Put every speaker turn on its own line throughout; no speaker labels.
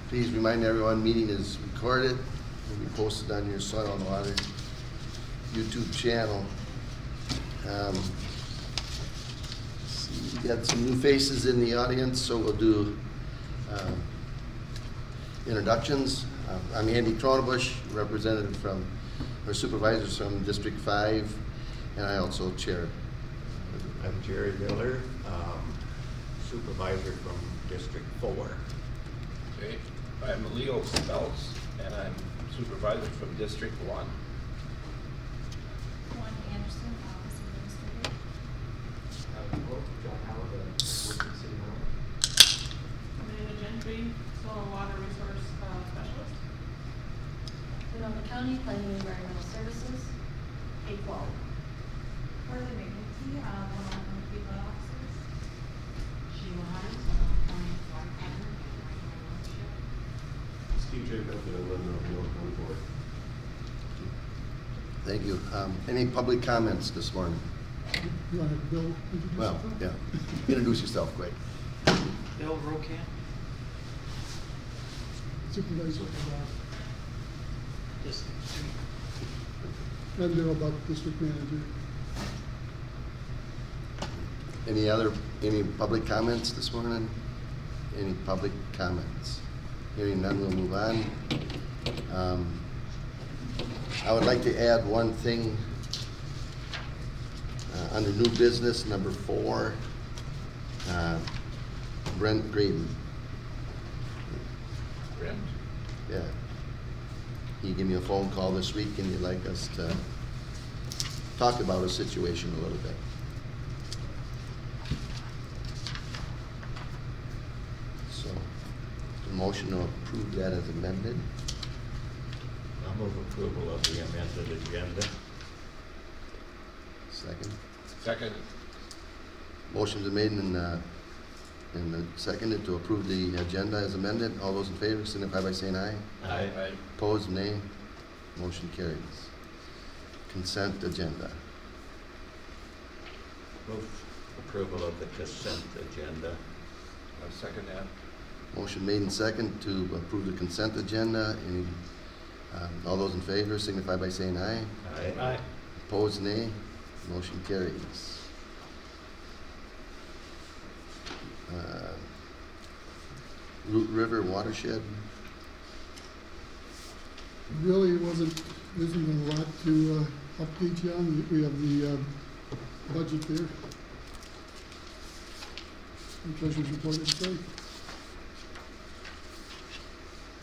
Please remind everyone, meeting is recorded, will be posted on your Soil and Water YouTube channel. See, we got some new faces in the audience, so we'll do introductions. I'm Andy Tronebush, representative from, or supervisors from District 5, and I also chair.
I'm Jerry Miller, supervisor from District 4.
Okay, I'm Leo Speltz, and I'm supervisor from District 1.
Juan Anderson, office administrator.
John Howard, working city hall.
Amanda Gentry, soil and water resource specialist.
Winona County Planning and Environmental Services, K-12.
Carly McNulty, one of the people officers.
Sheila Hines, County Water Planner,
Steve Jacob, and I live in the County Board.
Thank you. Any public comments this morning?
You want to have Bill introduce
Well,
himself?
yeah. Introduce yourself quick.
Bill Rocan.
Supervisor about,
District 3.
and Bill about district manager.
Any public comments this morning? Any public comments? Hearing none, we'll move on. I would like to add one thing under new business, number 4, Brent Graydon.
Brent?
Yeah. He gave me a phone call this week and he'd like us to talk about his situation a little bit. So, a motion to approve that as amended.
I'll move approval of the amended agenda.
Second.
Second.
Motion's been made and seconded to approve the agenda as amended. All those in favor signify by saying aye.
Aye.
Opposed, nay. Motion carries. Consent agenda.
Move approval of the consent agenda.
I'll second that.
Motion made and second to approve the consent agenda. All those in favor signify by saying aye.
Aye.
Opposed, nay. Motion carries. Root River watershed.
Really isn't a lot to update you on. We have the budget there. The treasurer's report is today.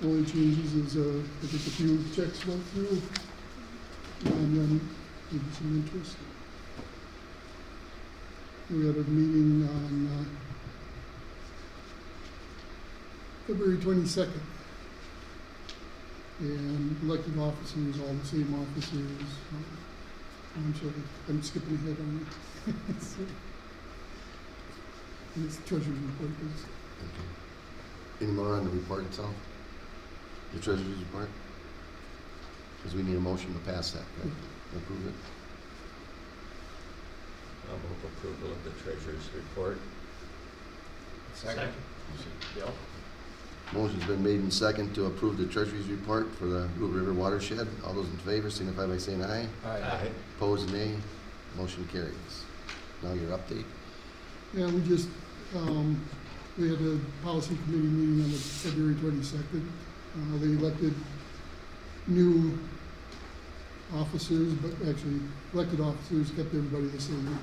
Only changes is, I think a few checks went through, and then maybe some interest. We had a meeting on February 22nd. And elected officers, all the same officers. I'm sorry, I'm skipping ahead on it. So, and it's the treasurer's report.
Okay. Any more on the report itself? The treasurer's report? Because we need a motion to pass that, right? Approve it.
I'll move approval of the treasurer's report.
Second. Bill?
Motion's been made and second to approve the treasurer's report for the Root River watershed. All those in favor signify by saying aye.
Aye.
Opposed, nay. Motion carries. Now your update.
Yeah, we just, we had a policy committee meeting on the February 22nd. They elected new officers, but actually elected officers kept everybody the same. Not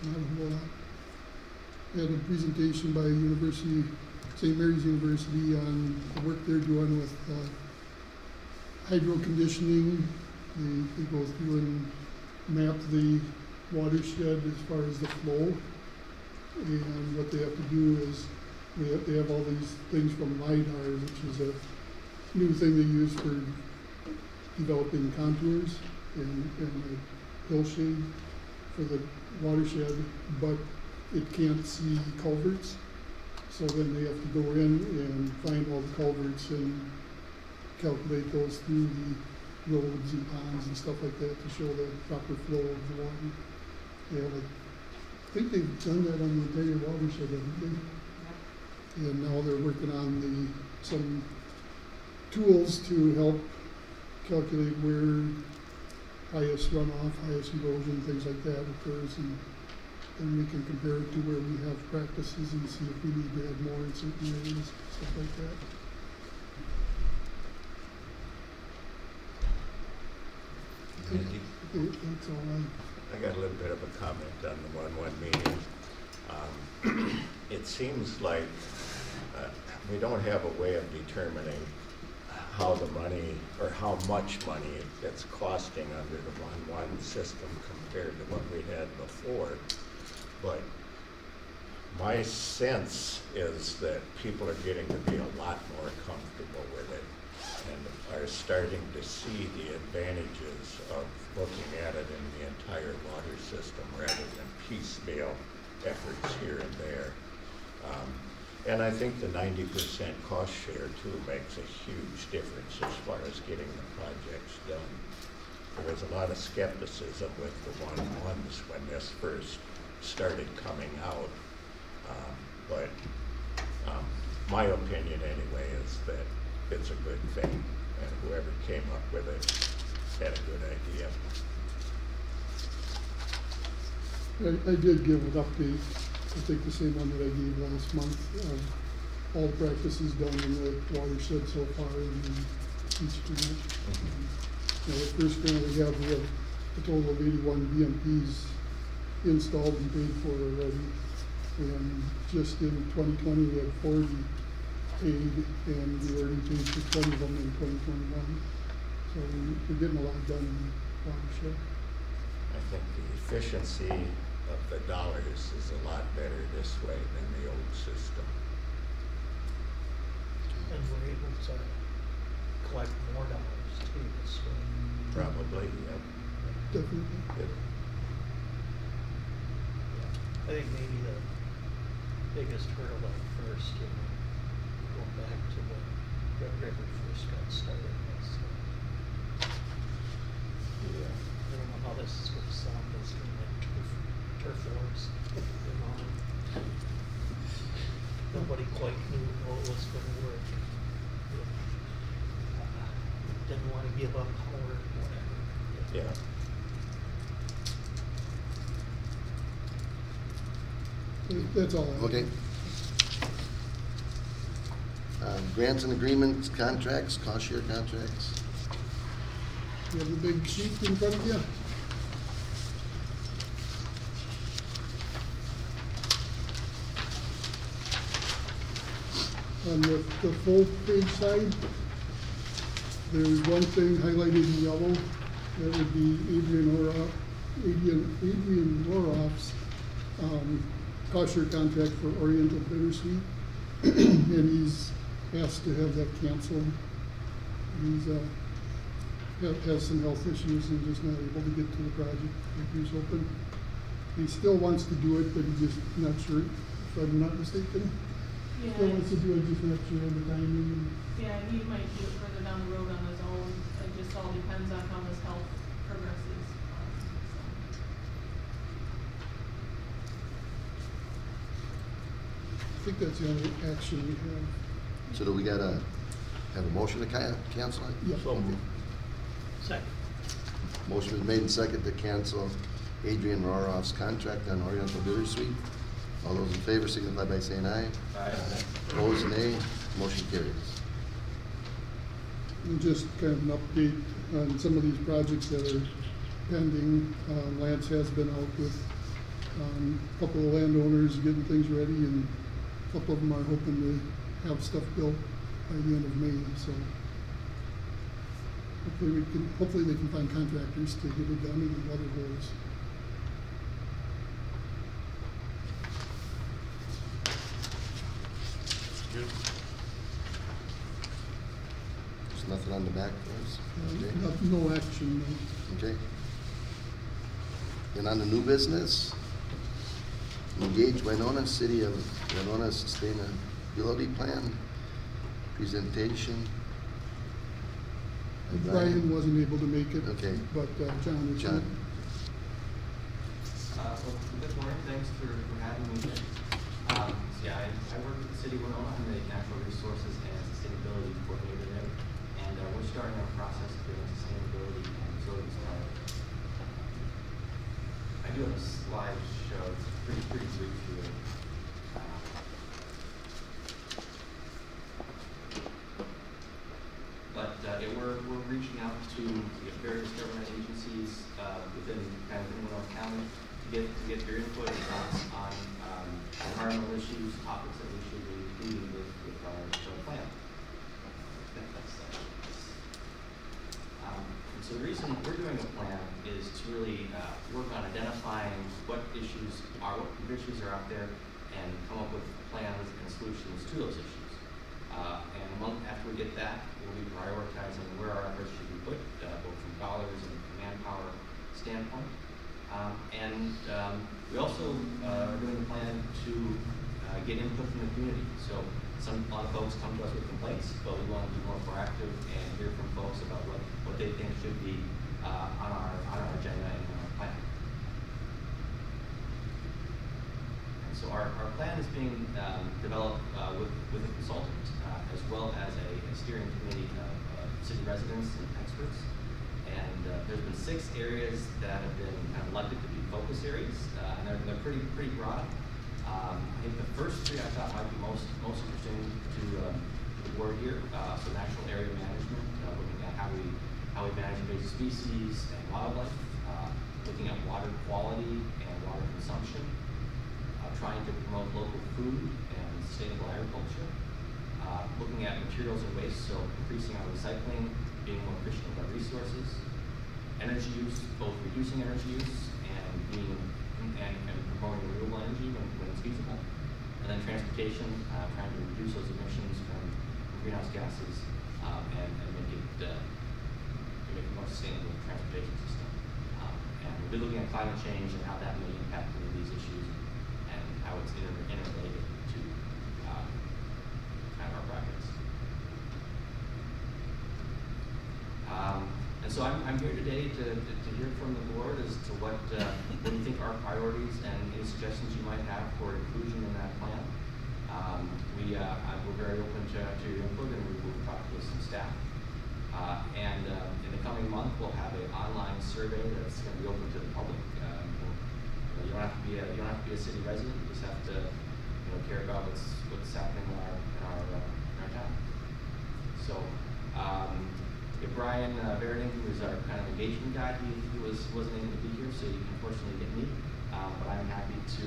a whole lot. We had a presentation by St. Mary's University on the work they're doing with hydro conditioning. They go through and map the watershed as far as the flow. And what they have to do is they have all these things from LiDAR, which is a new thing they use for developing contours and a hillshade for the watershed, but it can't see culverts. So then they have to go in and find all the culverts and calculate those through the roads and ponds and stuff like that to show the proper flow of the water. They have think they've done that on the entire watershed, haven't they? And now they're working on some tools to help calculate where highest runoff, highest erosion, things like that occurs, and then we can compare it to where we have practices and see if we need to add more in certain areas, stuff like that.
Andy?
That's all
I got a little bit of a comment on the 1-1 meeting. It seems like we don't have a way of determining how the money, or how much money it's costing under the 1-1 system compared to what we had before. But my sense is that people are getting to be a lot more comfortable with it and are starting to see the advantages of looking at it in the entire water system rather than piecemeal efforts here and there. And I think the 90% cost share too makes a huge difference as far as getting the projects done. There was a lot of skepticism with the 1-1s when this first started coming out. But my opinion anyway is that it's a good thing, and whoever came up with it had a good idea.
I did give an update, I think the same one that I gave last month, all the practices done in the watershed so far in each unit. Now, the first grant we have a total of 81 BMPs installed and paid for already. And just in 2020, we had 40 paid, and we already paid for 20 of them in 2021. So we're getting a lot done in the watershed.
I think the efficiency of the dollars is a lot better this way than the old system.
And we're able to collect more dollars too this way.
Probably, yep.
Definitely.
Yep.
I think maybe the biggest hurdle at first, going back to when Red River first got started was,
Yeah.
I don't know how this is going to sound, but it's going to like turf wars. Nobody quite knew how it was going to work. Didn't want to give up power, whatever.
Yeah.
That's all.
Okay. Grants and agreements, contracts, cost share contracts.
You have the big sheet in front of you? On the full page side, there's one thing highlighted in yellow. That would be Adrian Loroff's cost share contract for Oriental Bittersweet. And he's asked to have that canceled. He's has some health issues and just not able to get to the project like he was hoping. He still wants to do it, but he's just not sure, if I'm not mistaken. Still wants to do it, just not sure on the timing.
Yeah, he might do it further down the road on his own. It just all depends on how his health progresses.
I think that's the only action we have.
So do we gotta have a motion to cancel it?
Yeah.
So moved.
Second.
Motion is made and second to cancel Adrian Roroff's contract on Oriental Bittersweet. All those in favor signify by saying aye.
Aye.
Opposed, nay. Motion carries.
And just kind of an update on some of these projects that are pending. Lance has been out with a couple of landowners getting things ready, and a couple of them are hoping to have stuff built by the end of May, so hopefully they can find contractors to get it done in the water holes.
There's nothing on the back for us? Okay.
No action, no.
Okay. And on the new business, engage Winona, City of Winona Sustainability Plan, presentation.
Brian wasn't able to make it.
Okay.
But John is.
John.
So good morning, thanks for having me here. I work with the city of Winona. I'm the natural resources and sustainability coordinator there. And we're starting our process of doing sustainability and resilience plan. I do have a slide show, it's pretty brief here. We're reaching out to various government agencies within Winona County to get their input and thoughts on environmental issues, topics that we should be including with our plan. And so the reason we're doing a plan is to really work on identifying what issues are out there and come up with plans and solutions to those issues. And a month after we get that, we'll be prioritizing where our efforts should be put, both from dollars and manpower standpoint. We also are doing a plan to get input from the community. So a lot of folks come to us with complaints, but we want to be more proactive and hear from folks about what they think should be on our agenda and on our plan. So our plan is being developed with a consultant, as well as a steering committee of city residents and experts. And there's been 6 areas that have been kind of elected to be focus areas, and they're pretty broad. I think the first 3 I thought might be most interesting to the board here. So natural area management, looking at how we manage invasive species and wildlife, looking at water quality and water consumption, trying to promote local food and sustainable agriculture, looking at materials and waste, so increasing our recycling, being more efficient with our resources, energy use, both reducing energy use and promoting renewable energy when it's feasible, and then transportation, trying to reduce those emissions from greenhouse gases and make it more sustainable transportation system. And we'll be looking at climate change and how that may impact any of these issues, and how it's interrelated to kind of our projects. And so I'm here today to hear from the board as to what you think are priorities and any suggestions you might have for inclusion in that plan. We're very open to your input, and we will talk with some staff. In the coming month, we'll have an online survey that's going to be open to the public. You don't have to be a city resident. You just have to care about what's happening in our town. So Brian Verding, who is our kind of engagement guy, he wasn't able to be here, so you unfortunately didn't meet. But I'm happy to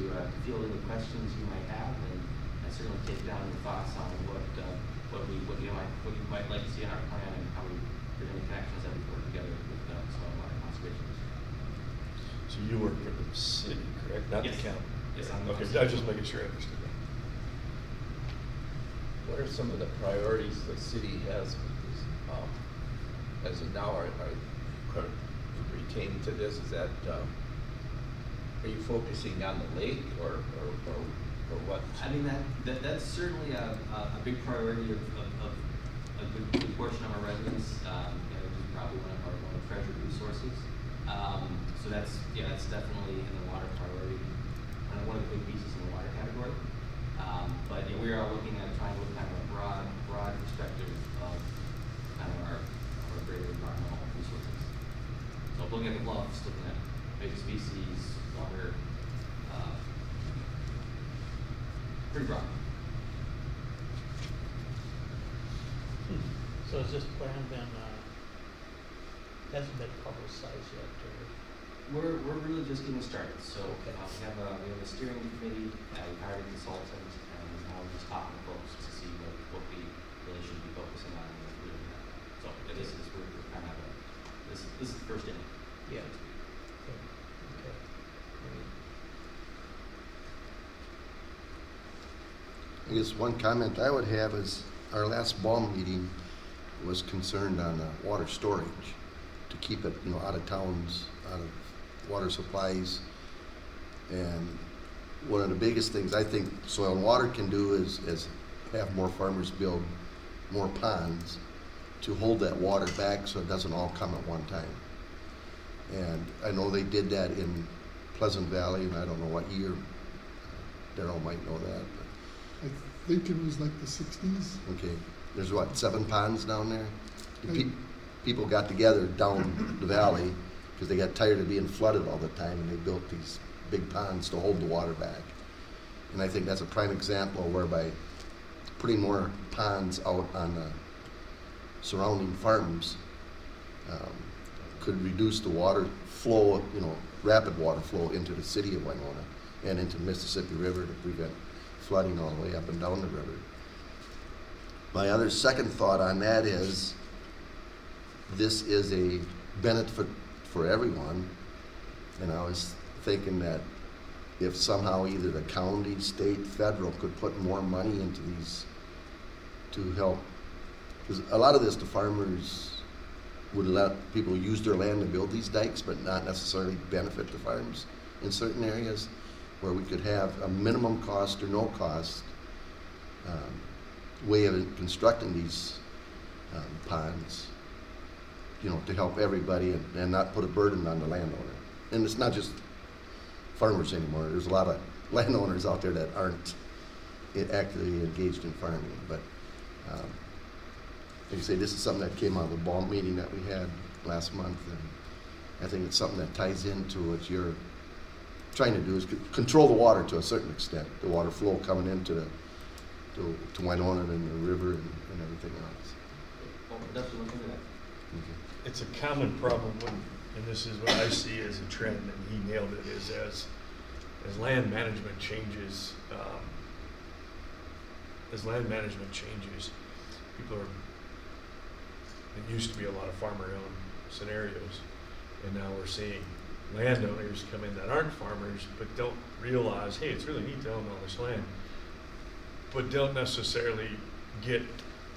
field any questions you might have, and certainly take down your thoughts on what you might like to see in our plan, and how there's any connections that we work together with some of our conservation.
So you work for the city, correct? Not
Yes.
the county?
Yes, I'm
okay.
the
I was just making sure I understood that.
What are some of the priorities the city has as of now? Are pertaining to this? Is that are you focusing on the lake or what?
I mean, that's certainly a big priority of a good portion of our residents. It is probably one of our treasured resources. So that's definitely in the water priority, one of the big pieces in the water category. But we are looking at trying to look kind of a broad perspective of kind of our greater environmental resources. So looking at the bluffs, looking at invasive species, water, pretty broad.
So is this plan been, hasn't been publicized yet, or?
We're really just getting started. So
Okay.
we have a steering committee, we hired a consultant, and now we're just talking to folks to see what we really should be focusing on and doing that. So we're kind of this is the first inning.
Yeah. Okay. Great.
I guess one comment I would have is our last BALM meeting was concerned on water storage, to keep it, out of towns, out of water supplies. And one of the biggest things I think Soil and Water can do is have more farmers build more ponds to hold that water back so it doesn't all come at one time. And I know they did that in Pleasant Valley, and I don't know what year. Darrell might know that,
I think it was like the sixties.
but, okay. There's what, 7 ponds down there? The
Right.
People got together down the valley because they got tired of being flooded all the time, and they built these big ponds to hold the water back. And I think that's a prime example whereby putting more ponds out on the surrounding farms could reduce the water flow, rapid water flow into the city of Winona and into the Mississippi River to prevent flooding all the way up and down the river. My other second thought on that is this is a benefit for everyone. And I was thinking that if somehow either the county, state, federal could put more money into these to help, because a lot of this, the farmers would let people use their land to build these dikes, but not necessarily benefit the farms in certain areas, where we could have a minimum cost or no cost way of constructing these ponds, to help everybody and not put a burden on the landowner. And it's not just farmers anymore. There's a lot of landowners out there that aren't actively engaged in farming. But like I say, this is something that came out of the ball meeting that we had last month, and I think it's something that ties into what you're trying to do, is control the water to a certain extent, the water flow coming into to Winona and the river and everything else.
Well, we'll definitely look into that.
Okay.
It's a common problem and this is what I see as a trend, and he nailed it, is as land management changes, people are, it used to be a lot of farmer-owned scenarios, and now we're seeing landowners come in that aren't farmers, but don't realize, hey, it's really neat to own all this land, but don't necessarily get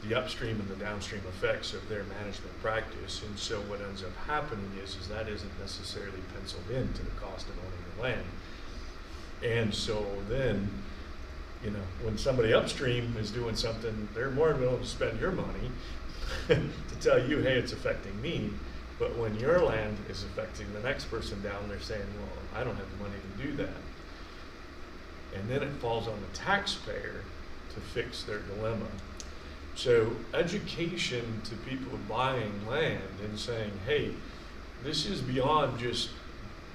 the upstream and the downstream effects of their management practice. And so what ends up happening is that isn't necessarily penciled into the cost of owning the land. And so then, when somebody upstream is doing something, they're more willing to spend your money to tell you, hey, it's affecting me. But when your land is affecting the next person down, they're saying, well, I don't have the money to do that. And then it falls on the taxpayer to fix their dilemma. So education to people buying land and saying, hey, this is beyond just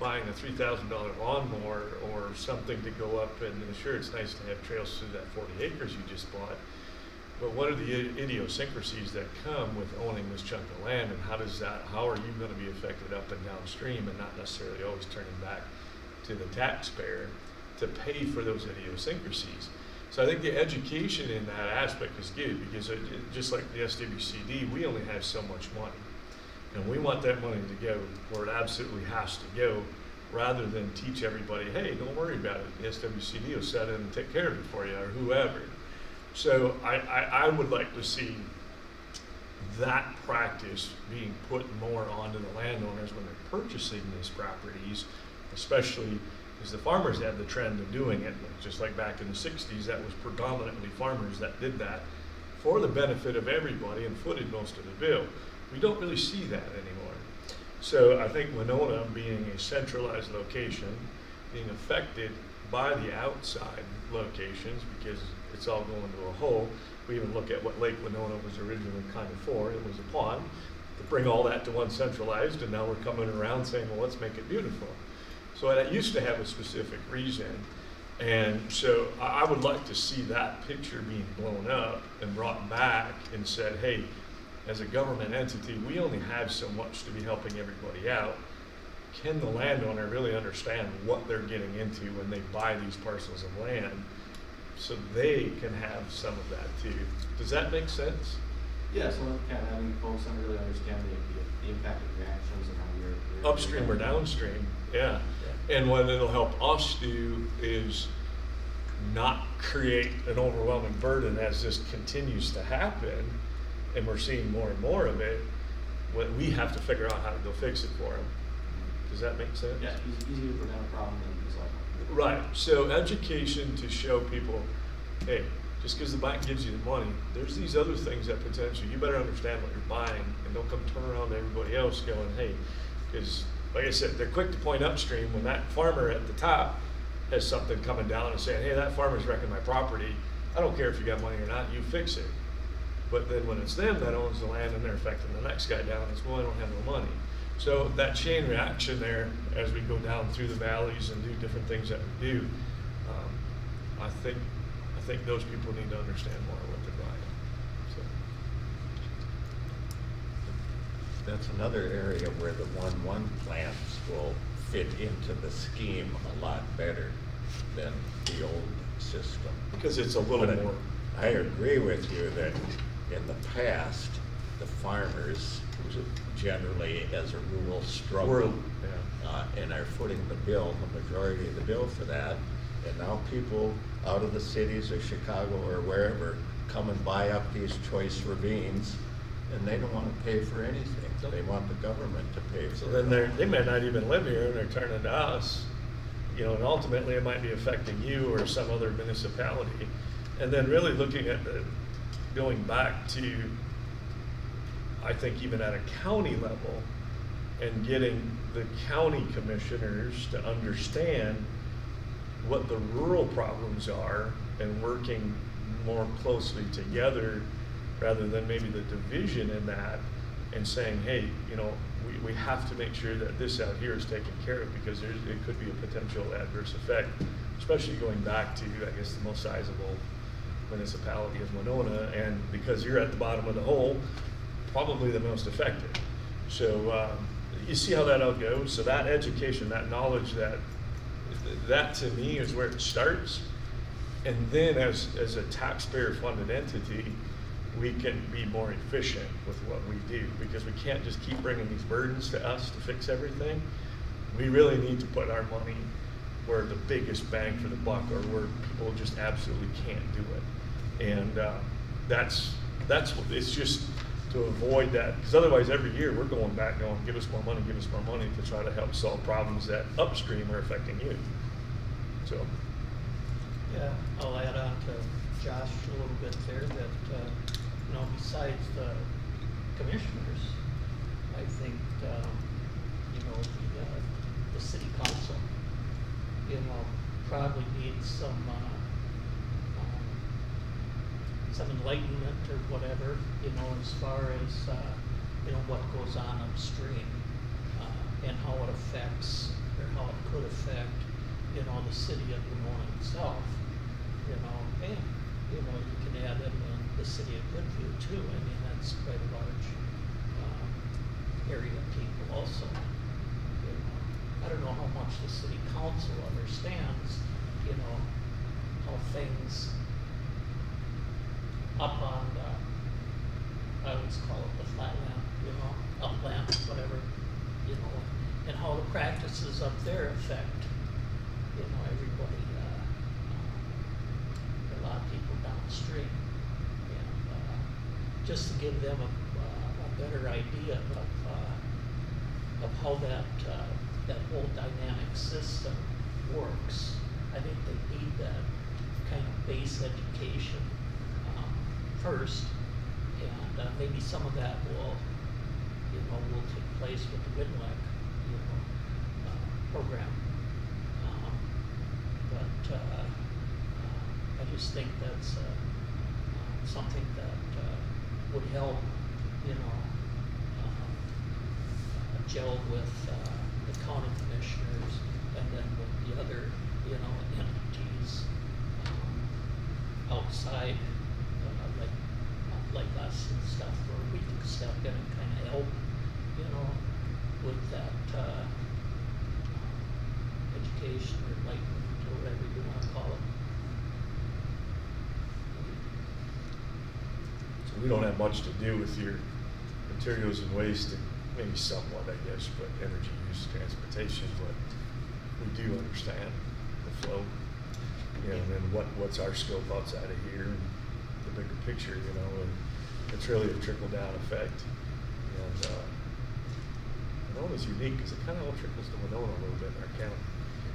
buying a $3,000 lawnmower or something to go up, and sure, it's nice to have trails through that 40 acres you just bought, but what are the idiosyncrasies that come with owning this chunk of land, and how are you going to be affected up and downstream, and not necessarily always turning back to the taxpayer to pay for those idiosyncrasies. So I think the education in that aspect is good, because just like the SWCD, we only have so much money. And we want that money to go where it absolutely has to go, rather than teach everybody, hey, don't worry about it. The SWCD will set in and take care of it for you, or whoever. So I would like to see that practice being put more onto the landowners when they're purchasing these properties, especially because the farmers have the trend of doing it. Just like back in the 60s, that was predominantly farmers that did that for the benefit of everybody and footed most of the bill. We don't really see that anymore. So I think Winona, being a centralized location, being affected by the outside locations, because it's all going to a hole. We even look at what Lake Winona was originally kind of for. It was a pond. To bring all that to one centralized, and now we're coming around saying, well, let's make it beautiful. So that used to have a specific reason. And so I would like to see that picture being blown up and brought back and said, hey, as a government entity, we only have so much to be helping everybody out. Can the landowner really understand what they're getting into when they buy these parcels of land, so they can have some of that too? Does that make sense?
Yeah, so kind of having folks really understand the impact of reactions and how you're
Upstream or downstream, yeah. And what it'll help us do is not create an overwhelming burden as this continues to happen, and we're seeing more and more of it. When we have to figure out how to go fix it for them. Does that make sense?
Yeah, easier to prevent a problem than resolve it.
Right. So education to show people, hey, just because the bank gives you the money, there's these other things that potentially you better understand what you're buying, and don't come turn around to everybody else going, hey, because like I said, they're quick to point upstream when that farmer at the top has something coming down and saying, hey, that farmer's wrecking my property. I don't care if you got money or not, you fix it. But then when it's them that owns the land and they're affecting the next guy down, it's, well, I don't have no money. So that chain reaction there, as we go down through the valleys and do different things that we do, I think those people need to understand more what they're buying. So.
That's another area where the 1-1 plans will fit into the scheme a lot better than the old system.
Because it's a little
But
more.
I agree with you that in the past, the farmers generally, as a rule, struggle and are footing the bill, the majority of the bill for that. And now people out of the cities or Chicago or wherever come and buy up these choice ravines, and they don't want to pay for anything. They want the government to pay for
So
it.
then they may not even live here, and they're turning to us, you know, and ultimately it might be affecting you or some other municipality. And then really looking at going back to, I think even at a county level, and getting the county commissioners to understand what the rural problems are and working more closely together rather than maybe the division in that, and saying, hey, you know, we have to make sure that this out here is taken care of, because it could be a potential adverse effect, especially going back to, I guess, the most sizable municipality of Winona, and because you're at the bottom of the hole, probably the most affected. So you see how that all goes. So that education, that knowledge, that to me is where it starts. And then as a taxpayer-funded entity, we can be more efficient with what we do, because we can't just keep bringing these burdens to us to fix everything. We really need to put our money where the biggest bang for the buck, or where people just absolutely can't do it. And that's what, it's just to avoid that, because otherwise every year we're going back going, give us more money to try to help solve problems that upstream are affecting you. So.
Yeah, I'll add on to Josh a little bit there that, you know, besides the commissioners, I think, you know, the city council, you know, probably needs some enlightenment or whatever, you know, as far as, you know, what goes on upstream, and how it affects, or how it could affect, you know, the city of Winona itself, you know, and, you know, you can add in the city of Goodview too. I mean, that's quite a large area of people also. You know, I don't know how much the city council understands, you know, how things up on the, I always call it the flatland, you know, upland, whatever, you know, and how the practices up there affect, you know, everybody, a lot of people downstream. And just to give them a better idea of how that whole dynamic system works, I think they need that kind of base education first, and maybe some of that will take place with the WINLEC, you know, program. But I just think that's something that would help, you know, gel with the county commissioners, and then with the other, you know, entities outside, like us and stuff, where we can step in and kind of help, you know, with that education or enlightenment or whatever you want to call it.
So we don't have much to do with your materials and waste, and maybe somewhat, I guess, but energy use, transportation, but we do understand the flow, you know, and then what's our scope outside of here, and the bigger picture, you know, and it's really a trickle-down effect. And Winona's unique because it kind of all trickles to Winona a little bit in our county.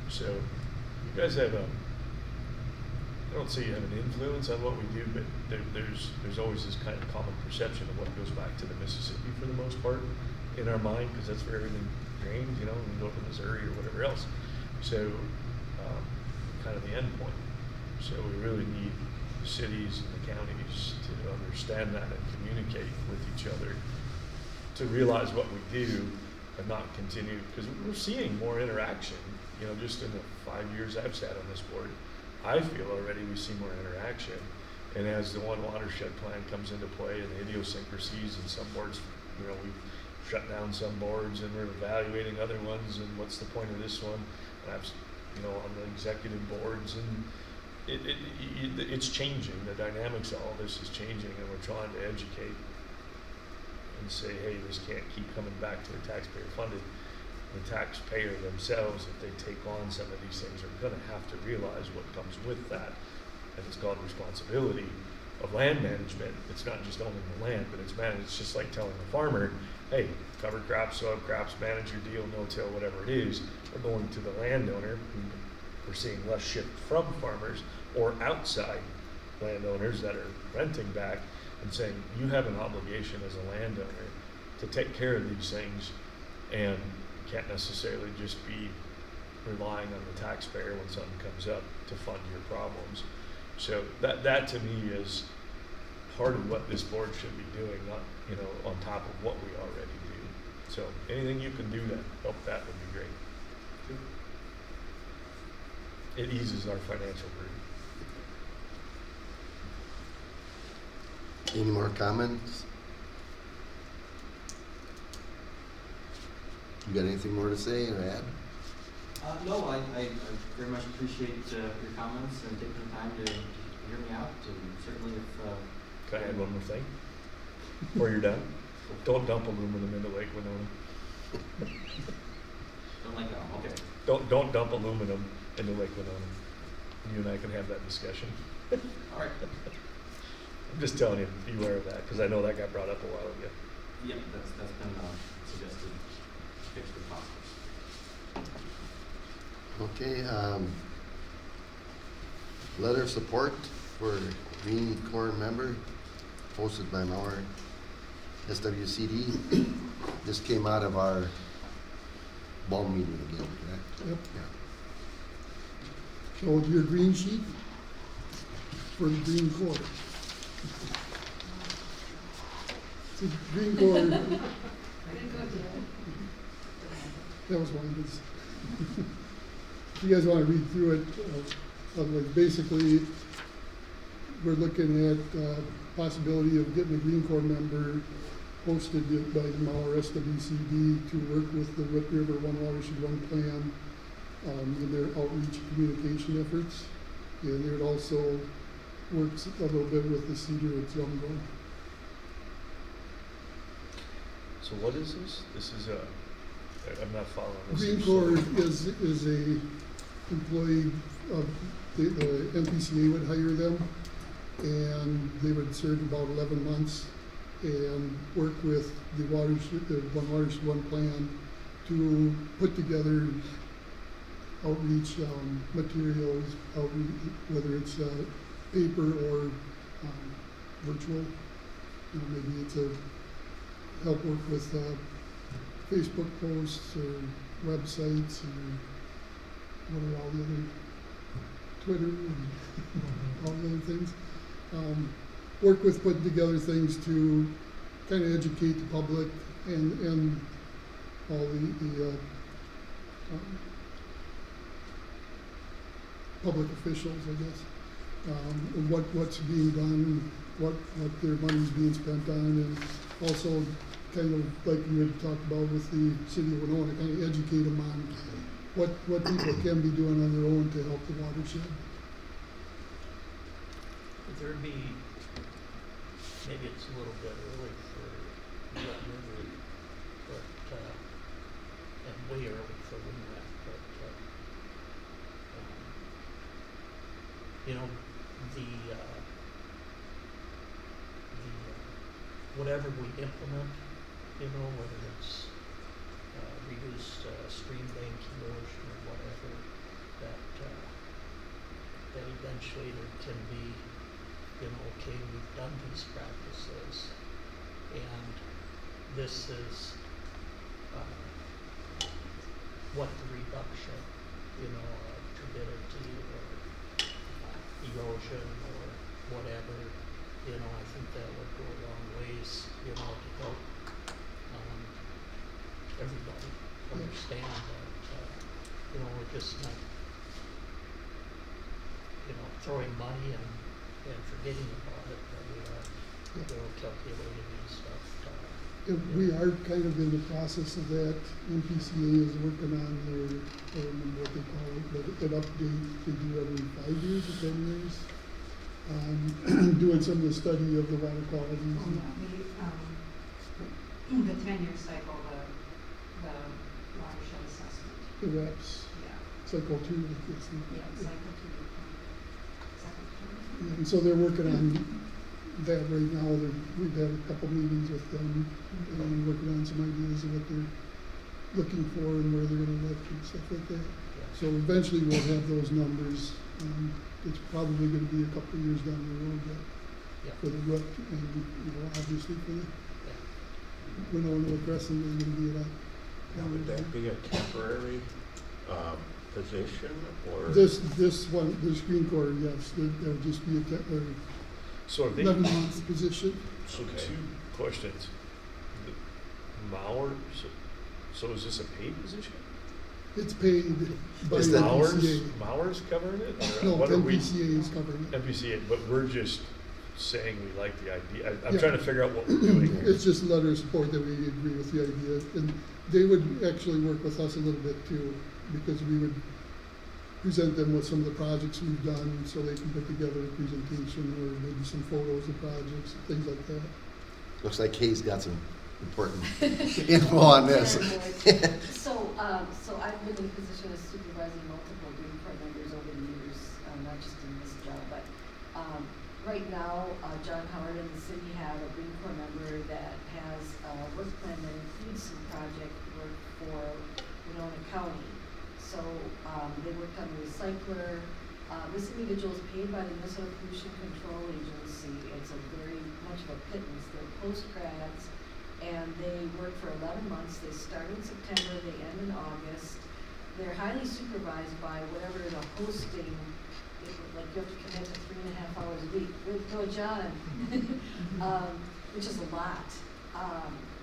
So you guys have I don't say you have an influence on what we do, but there's always this kind of common perception of what goes back to the Mississippi for the most part in our mind, because that's where everything drains, you know, and go to Missouri or whatever else. So, kind of the end point. So we really need the cities and the counties to understand that and communicate with each other to realize what we do and not continue, because we're seeing more interaction, you know, just in the 5 years I've sat on this board. I feel already we see more interaction. And as the one watershed plan comes into play and the idiosyncrasies and some boards, you know, we've shut down some boards and we're evaluating other ones, and what's the point of this one? And I've, you know, on the executive boards, and it's changing. The dynamics of all this is changing, and we're trying to educate and say, hey, this can't keep coming back to the taxpayer funded. The taxpayer themselves, if they take on some of these things, are going to have to realize what comes with that. And it's called responsibility of land management. It's not just owning the land, but it's managed. It's just like telling the farmer, hey, cover crops, soil crops, manage your deal, no-till, whatever it is. We're going to the landowner, who we're seeing less shift from farmers or outside landowners that are renting back, and saying, you have an obligation as a landowner to take care of these things, and can't necessarily just be relying on the taxpayer when something comes up to fund your problems. So that to me is part of what this board should be doing, not, you know, on top of what we already do. So anything you can do to help that would be great. It eases our financial burden.
Any more comments? You got anything more to say or add?
No, I very much appreciate your comments and taking the time to hear me out, and certainly if...
Can I add one more thing? Before you're done? Don't dump aluminum into Lake Winona.
Don't like that, okay.
Don't dump aluminum into Lake Winona. You and I can have that discussion.
All right.
I'm just telling you, be aware of that, because I know that got brought up a while ago.
Yeah, that's been suggested, fixed if possible.
Okay, letter of support for Green Corps member, posted by our SWCD. This came out of our ball meeting again, correct?
Yep.
Yeah.
So your green sheet for the Green Corps. So Green Corps, that was one of his. If you guys want to read through it, otherwise, basically, we're looking at possibility of getting a Green Corps member posted by our SWCD to work with the Whip River One Watershed One plan in their outreach and communication efforts. And it also works a little bit with the Cedar at Zumbo.
So what is this? This is I'm not following this.
Green Corps is a employee of the MPCA would hire them, and they would serve about 11 months and work with the One Watershed One plan to put together outreach materials, whether it's paper or virtual. You know, maybe it's a help work with Facebook posts or websites or what are all the other, Twitter and all the other things. Work with putting together things to kind of educate the public and all the public officials, I guess, and what's being done, what their money's being spent on, and also kind of like you had talked about with the city of Winona, kind of educate them on what people can be doing on their own to help the watershed.
Would there be, maybe it's a little bit early for Red River, but, and way early for Winona, but, you know, whatever we implement, you know, whether it's reduced stream bank erosion or whatever, that eventually there can be, you know, okay, we've done these practices, and this is what the reduction, turbidity or erosion or whatever, I think that would go a long ways, to help, everybody understand that, we're just not, throwing money and forgetting about it, that we are, calculating and stuff.
We are kind of in the process of that. MPCA is working on their, I don't remember what they call it, but an update they do every 5 years or 10 years. Doing some of the study of the water quality.
Oh, yeah, the 10-year cycle, the watershed assessment.
The reps,
Yeah,
cycle 2, I guess.
yeah, cycle 2. Second term.
And so they're working on that right now. We've had a couple meetings with them and working on some ideas of what they're looking for and where they're gonna look and stuff like that. So eventually we'll have those numbers. It's probably gonna be a couple of years down the road yet for the root and, obviously for the Winona Crescent is gonna be a lot.
Now, would that be a temporary position or?
This one, the Green Corps, yes, that would just be a temporary
So are they,
11-month position.
so
Okay.
2 questions. The Mauer, so is this a paid position?
It's paid by
Is
the
that
MPCA.
Mauer's covering it? Or
No,
what are we?
MPCA is covering it.
MPCA, but we're just saying we like the idea. I'm
Yeah.
trying to figure out what we're doing here.
It's just a letter of support that we agree with the idea, and they would actually work with us a little bit too, because we would present them with some of the projects we've done, so they can put together a presentation or maybe some photos of projects, things like that.
Looks like Kay's got some important info on this.
So I've been in a position of supervising multiple Green Corps members over the years, not just in this job, but right now, John Howard and the city have a Green Corps member that has a work plan that includes some project work for Winona County. So they worked on the recycler. This individual is paid by the Minnesota Pollution Control Agency. It's a very much of a pittance. They're post-grads, and they work for 11 months. They start in September, they end in August. They're highly supervised by whatever the hosting, like you have to commit to 3.5 hours a week. Go, John. Which is a lot.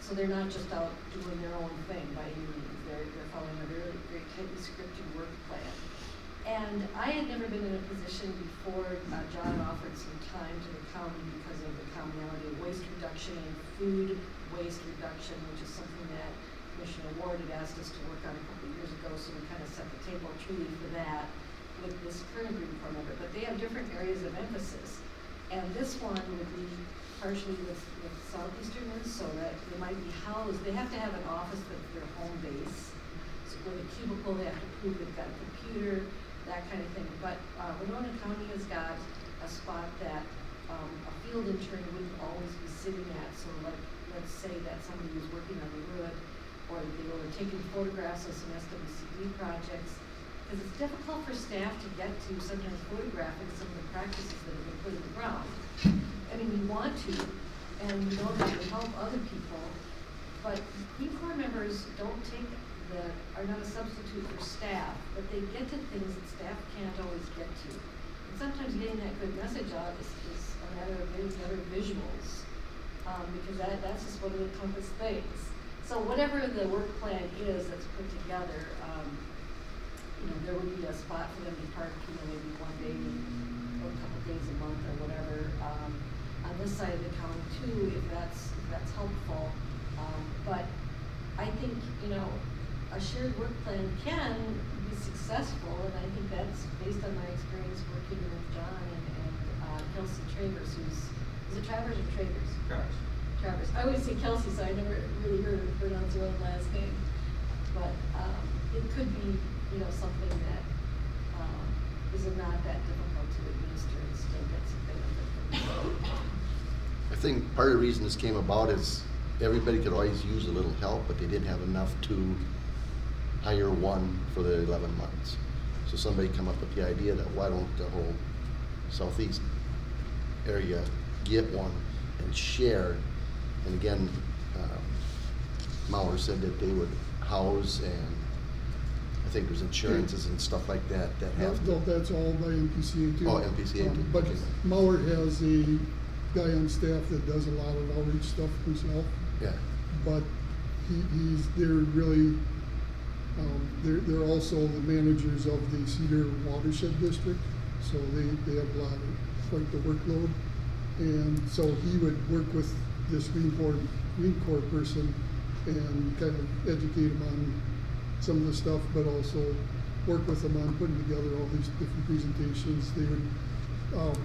So they're not just out doing their own thing by any means. They're following a very, very tightly scripted work plan. And I had never been in a position before John offered some time to the county because of the commonality of waste reduction and food waste reduction, which is something that Commissioner Ward had asked us to work on a couple of years ago, so we kind of set the table truly for that with this current Green Corps member. But they have different areas of emphasis. And this one would be partially with Southeastern Minnesota. They might be housed, they have to have an office that's their home base. So with a cubicle, they have to prove they've got a computer, that kind of thing. But Winona County has got a spot that a field intern wouldn't always be sitting at. So like, let's say that somebody was working on the road, or they were taking photographs of some SWCD projects, because it's difficult for staff to get to sometimes photographing some of the practices that have been put in the ground. I mean, we want to, and we know that we help other people, but Green Corps members are not a substitute for staff, but they get to things that staff can't always get to. And sometimes getting that good message out is a matter of getting better visuals, because that's just one of the toughest things. So whatever the work plan is that's put together, there would be a spot for them to park, maybe one day or a couple days a month or whatever, on this side of the county too, if that's helpful. But I think, a shared work plan can be successful, and I think that's based on my experience working with John and Kelsey Travers, is it Travers or Travers? Travers. I always say Kelsey, so I never really heard her pronounce her own last name. But it could be, something that is not that difficult to administer and still get some benefit from it.
I think part of the reason this came about is everybody could always use a little help, but they didn't have enough to hire one for the 11 months. So somebody come up with the idea that why don't the whole southeast area get one and share. And again, Mauer said that they would house and I think there's insurances and stuff like that have
No,
to.
that's all by MPCA too.
Oh, MPCA too,
But
okay.
Mauer has a guy on staff that does a lot of outreach stuff himself,
Yeah,
but they're really, they're also the managers of the Cedar Watershed District, so they have a lot of, quite the workload. And so he would work with this Green Corps person and kind of educate him on some of the stuff, but also work with them on putting together all these different presentations. They would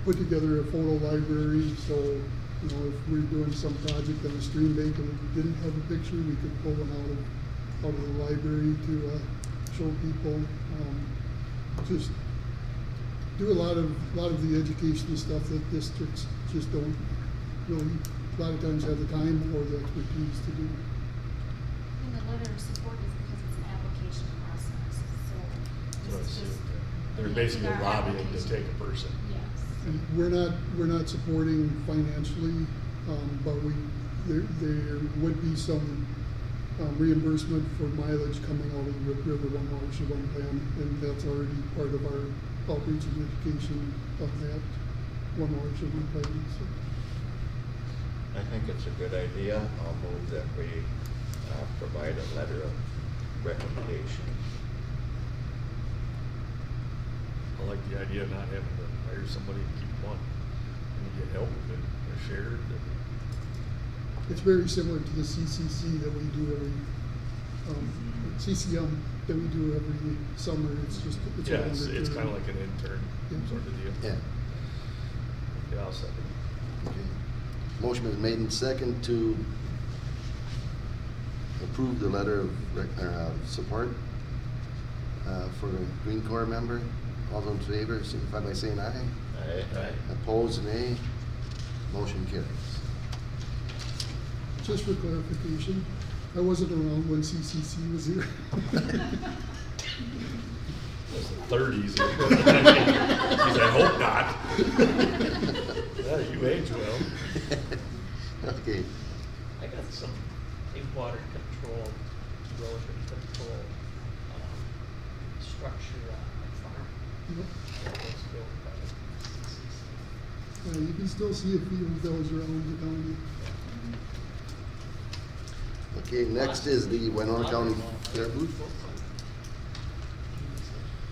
put together a photo library, so you know, if we're doing some project on a stream bank and we didn't have a picture, we could pull one out of the library to show people. Just do a lot of the education stuff that districts just don't really, a lot of times have the time or the expertise to do.
And the letter of support is because it's an application process, so
So
it's
it's,
just.
they're
amending
basically
our
lobbying to
application.
take a person.
Yes.
And we're not supporting financially, but there would be some reimbursement for mileage coming out of the Rip River One Watershed One Plan, and that's already part of our outreach and education of that One Watershed One Plan. So.
I think it's a good idea. I'll move that we provide a letter of recommendation.
I like the idea of not having to hire somebody to keep them on. And you get help and they're shared.
It's very similar to the CCC that we do every, CCM that we do every summer. It's just, it's
Yeah,
a
it's
longer term.
kind of like an intern
Yeah.
sort of deal.
yeah,
Yeah, I'll second.
okay. Motion is made in second to approve the letter of support for the Green Corps member. All those in favor, signify by saying aye.
Aye.
Opposed, nay. Motion carries.
Just for clarification, I wasn't around when CCC was here.
It's the 30s. Geez, I hope not. Yeah, you age well.
Okay,
I got some water control, erosion control, structure on my farm.
Yep.
That was built by CCC.
You can still see a few of those around the county.
okay, next is the Winona County Fair booth.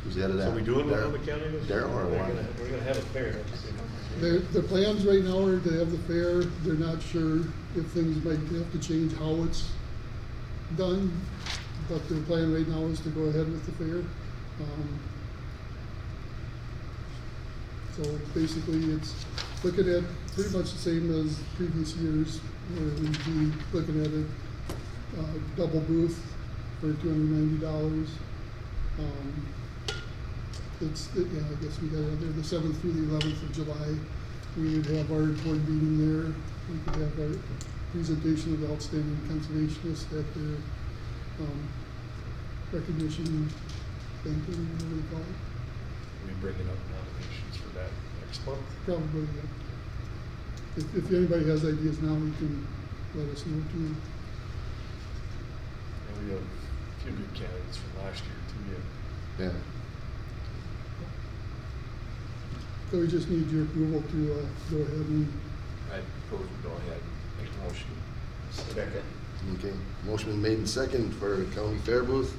Who's headed that?
So we doing Winona County this year?
Daryl or
We're
one?
gonna have a fair.
The plans right now are to have the fair. They're not sure if things might have to change how it's done, but their plan right now is to go ahead with the fair. So basically, it's looking at pretty much the same as previous years, where we'd be looking at a double booth for $290. Yeah, I guess we got it there, the 7th through the 11th of July. We would have our board meeting there. We could have our presentation of the outstanding conservationists at their recognition banquet, whatever they call it.
We bringing up nominations for that next month.
Probably, yeah. If anybody has ideas now, you can let us know too.
And we have a few good candidates from last year too.
Yeah.
So we just need your approval to go ahead and,
I propose we go ahead, make a motion.
Second.
Okay, motion been made in second for county fair booth.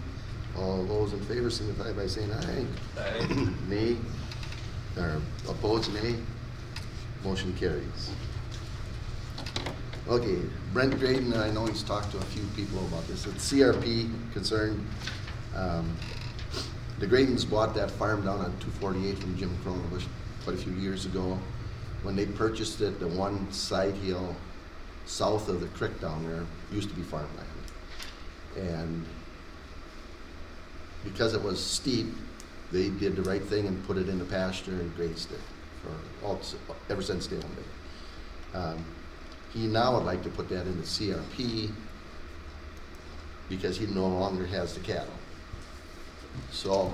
All those in favor signify by saying aye.
Aye.
Nay, or opposed, nay. Motion carries. Okay, Brent Graydon, I know he's talked to a few people about this. It's CRP concerned. The Graydons bought that farm down on 248 from Jim Cronovich quite a few years ago. When they purchased it, the one side hill south of the creek down there used to be farmland. And because it was steep, they did the right thing and put it into pasture and grazed it ever since they owned it. He now would like to put that into CRP because he no longer has the cattle. So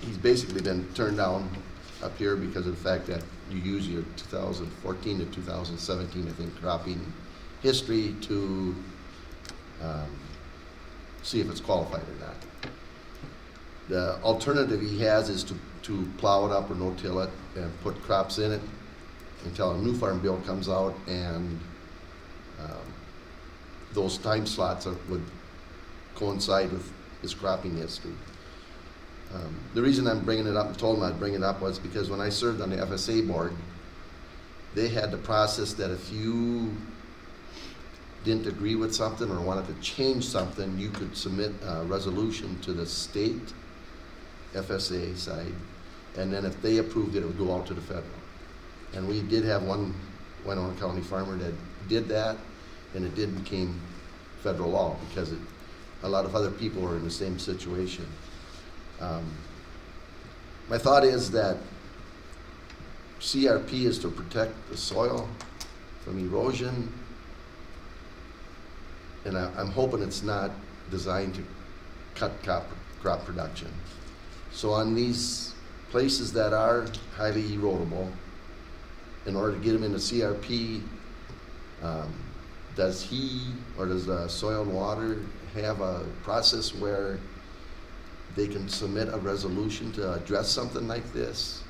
he's basically been turned down up here because of the fact that you use your 2014 to 2017, I think, cropping history to see if it's qualified or not. The alternative he has is to plow it up or no-till it and put crops in it until a new farm bill comes out, and those time slots would coincide with his cropping history. The reason I'm bringing it up, and told him I'd bring it up, was because when I served on the FSA board, they had the process that if you didn't agree with something or wanted to change something, you could submit a resolution to the state FSA side, and then if they approved it, it would go out to the federal. And we did have one Winona County farmer that did that, and it did become federal law because a lot of other people were in the same situation. My thought is that CRP is to protect the soil from erosion, and I'm hoping it's not designed to cut crop production. So on these places that are highly erodible, in order to get them into CRP, does he or does the Soil and Water have a process where they can submit a resolution to address something like this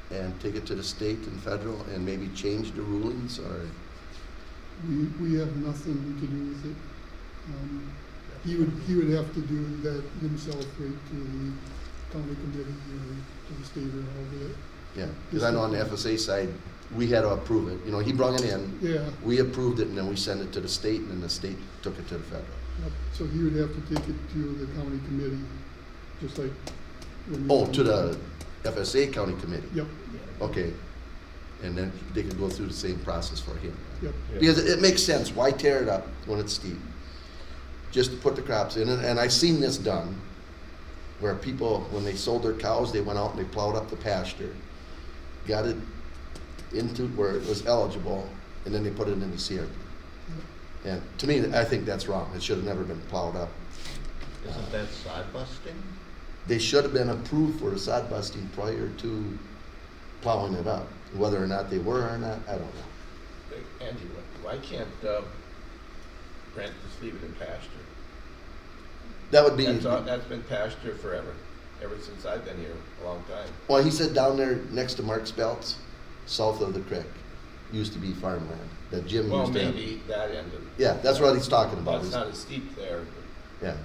and take it to the state and federal and maybe change the rulings, or?
We have nothing to do with it. He would have to do that himself, right, to the county committee or to the state or all that.
Yeah, because I know on the FSA side, we had to approve it. You know, he brung it in.
Yeah.
We approved it, and then we sent it to the state, and then the state took it to the federal.
Yep. So he would have to take it to the county committee, just like.
To the FSA county committee?
Yep.
Okay. And then they could go through the same process for him.
Yep.
Because it makes sense. Why tear it up when it's steep? Just to put the crops in. And I've seen this done, where people, when they sold their cows, they went out and they plowed up the pasture, got it into where it was eligible, and then they put it in the CRP. And to me, I think that's wrong. It should have never been plowed up.
Isn't that sod busting?
They should have been approved for the sod busting prior to plowing it up. Whether or not they were or not, I don't know.
Andy, why can't Brent just leave it in pasture?
That would be.
That's been pasture forever, ever since I've been here, a long time.
Well, he said down there next to Mark's Belts, south of the creek, used to be farmland that Jim
Well,
used to have.
maybe that end of.
Yeah, that's what he's talking about.
That's not as steep there.
Yeah,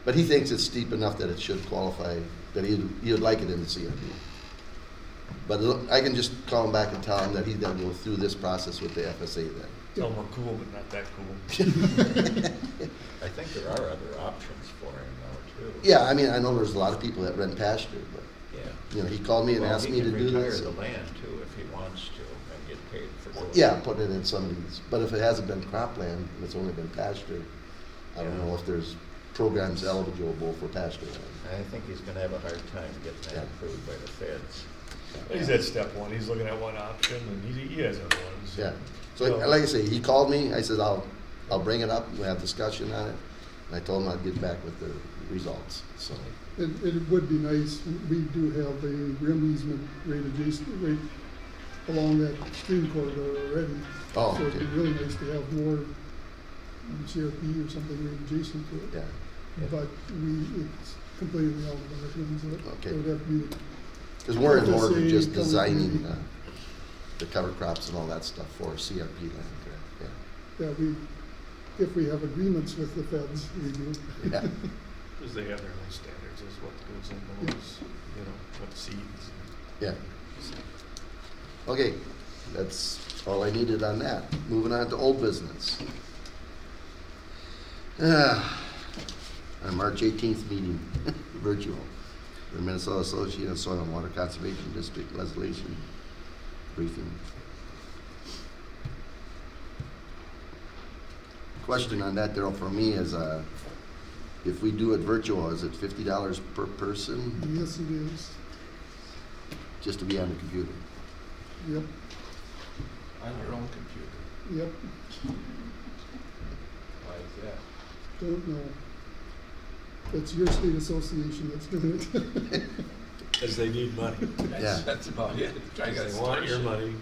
but he thinks it's steep enough that it should qualify, that he would like it in the CRP. But I can just call him back and tell him that he's got to go through this process with the FSA then.
Tell them we're cool, but not that cool.
I think there are other options for him though, too.
Yeah, I mean, I know there's a lot of people that rent pasture, but,
Yeah.
you know, he called me and asked me to do
He can
this.
retire the land too if he wants to and get paid for doing it.
Yeah, put it in some of these, but if it hasn't been cropland, and it's only been pasture, I don't know if there's programs eligible for pasture land.
I think he's gonna have a hard time getting
Yeah.
that approved by the feds.
He's at step one, he's looking at one option, and he has other ones.
Yeah, so like I say, he called me, I said, I'll bring it up, we'll have discussion on it, and I told him I'd get back with the results, so.
It would be nice, we do have a rim easement right adjacent, right along that stream corridor already.
Oh,
So it'd be
okay.
really nice to have more CRP or something right adjacent to it.
Yeah,
But it's completely out of our hands.
Okay.
It would have to be,
because we're in order
FSA,
just
cover
designing
committee.
the cover crops and all that stuff for CRP land, correct?
yeah, if we have agreements with the feds, we do.
Yeah. Yeah.
Because they have their own standards as what goes in those, you know, what seeds.
Yeah. Okay, that's all I needed on that. Moving on to old business. Our March 18th meeting, virtual, the Minnesota Association of Soil and Water Conservation District legislation briefing. Question on that, Daryl, for me is, if we do it virtual, is it $50 per person
Yes, it is.
just to be on the computer?
Yep,
On your own computer.
yep.
Why is that?
Don't know. It's your state association that's doing it.
Because they need money.
Yeah.
That's about it. Try to
Because they want your money.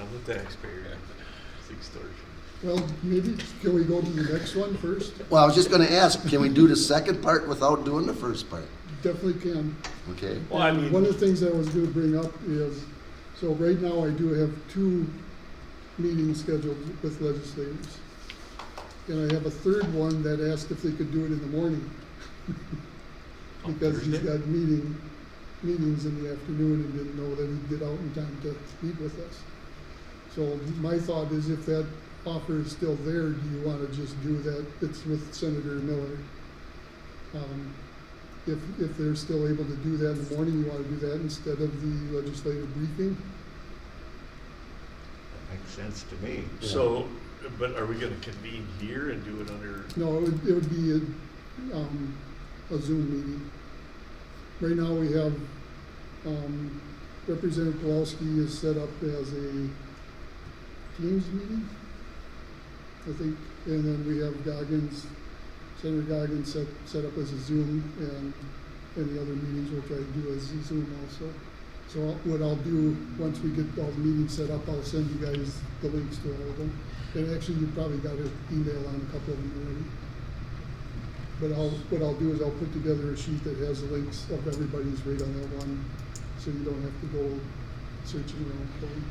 I'm the taxpayer. It's extortion.
Well, maybe, can we go to the next one first?
Well, I was just gonna ask, can we do the second part without doing the first part?
definitely can.
Okay?
Well, I
And
mean-
one of the things I was gonna bring up is, so right now I do have 2 meetings scheduled with legislators. And I have a third one that asked if they could do it in the morning.
On
Because he's
Thursday?
got meetings in the afternoon and didn't know that he'd get out in time to meet with us. So my thought is if that offer is still there, do you wanna just do that? It's with Senator Miller. If they're still able to do that in the morning, you wanna do that instead of the legislative briefing?
That makes sense to me.
So, but are we gonna convene here and do it under,
No, it would be a Zoom meeting. Right now, we have, Representative Pulowski is set up as a Teams meeting, I think, and then we have Senator Goggins set up as a Zoom, and any other meetings we'll try to do as a Zoom also. So what I'll do, once we get all the meetings set up, I'll send you guys the links to all of them. And actually, you probably got an email on a couple of them already. But what I'll do is I'll put together a sheet that has the links of everybody's right on that one, so you don't have to go searching around for them.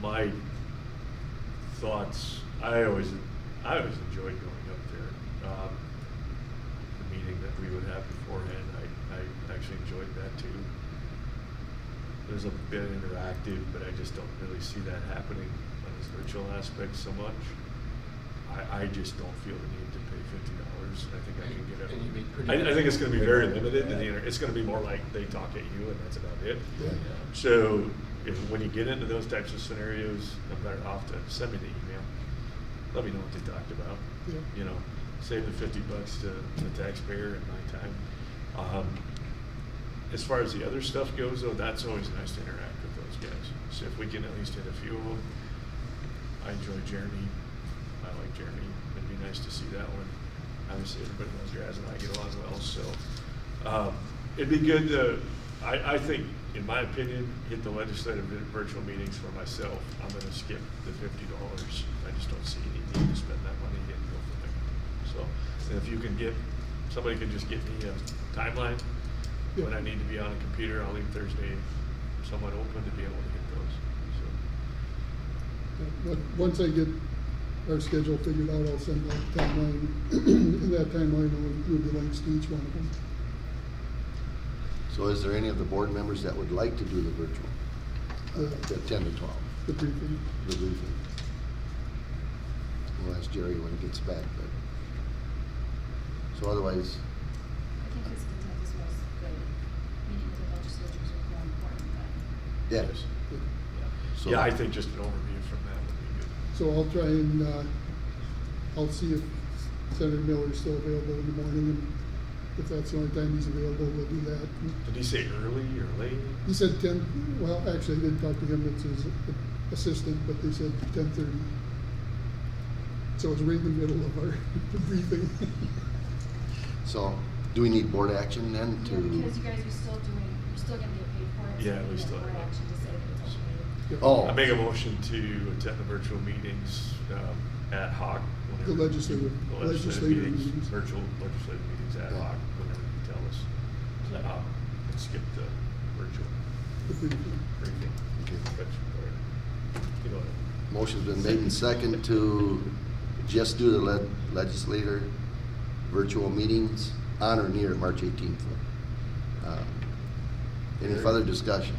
my thoughts, I always enjoyed going up there. The meeting that we would have beforehand, I actually enjoyed that too. There's a bit interactive, but I just don't really see that happening on this virtual aspect so much. I just don't feel the need to pay $50. I think I can get
And you'd be
it.
pretty-
I think it's gonna be very limited, and it's gonna be more like they talk at you and that's about it.
Yeah.
So when you get into those types of scenarios, I'm better off to send me the email. Let me know what they talked about.
Yeah.
You know, save the $50 to the taxpayer and my time. As far as the other stuff goes, though, that's always nice to interact with those guys. So if we can at least hit a few of them, I enjoy Jeremy. I like Jeremy. It'd be nice to see that one. Obviously, everybody knows Graz and I get along well, so it'd be good to. I think, in my opinion, hit the legislative virtual meetings for myself. I'm going to skip the $50. I just don't see any need to spend that money and go from there. So, and if you can somebody can just get me a timeline when I need to be on a computer, I'll leave Thursday somewhat open to be able to get those. So.
But once I get our schedule figured out, I'll send out the timeline. In that timeline, I'll include the links to each one of them.
So is there any of the board members that would like to do the virtual,
The-
the 10 to 12,
The briefing.
the briefing? We'll ask Jerry when he gets back, but, so otherwise,
I think his intent is was good. Meeting with the legislatures is more important than.
yeah.
Yes.
So-
Yeah, I think just an overview from that would be good.
So I'll try and, I'll see if Senator Miller is still available in the morning, and if that's the only time he's available, we'll do that.
Did he say early or late?
He said 10, well, actually, I didn't talk to him, it's his assistant, but they said 10:30. So it's right in the middle of our briefing.
So, do we need board action then to?
Yeah, because you guys are still gonna get paid for it. so
Yeah,
you
we
need
still
board
are.
action to say that it's okay.
Oh.
I make a motion to attend the virtual meetings ad hoc.
The
whenever
legislative-
the legislative
legislative
meetings,
meetings.
virtual legislative meetings ad
Yeah.
hoc, whenever you tell us. And skip the virtual
The briefing.
briefing.
Okay.
You know what?
Motion's been made and second to just do the legislator virtual meetings on or near March 18th. Any further discussion?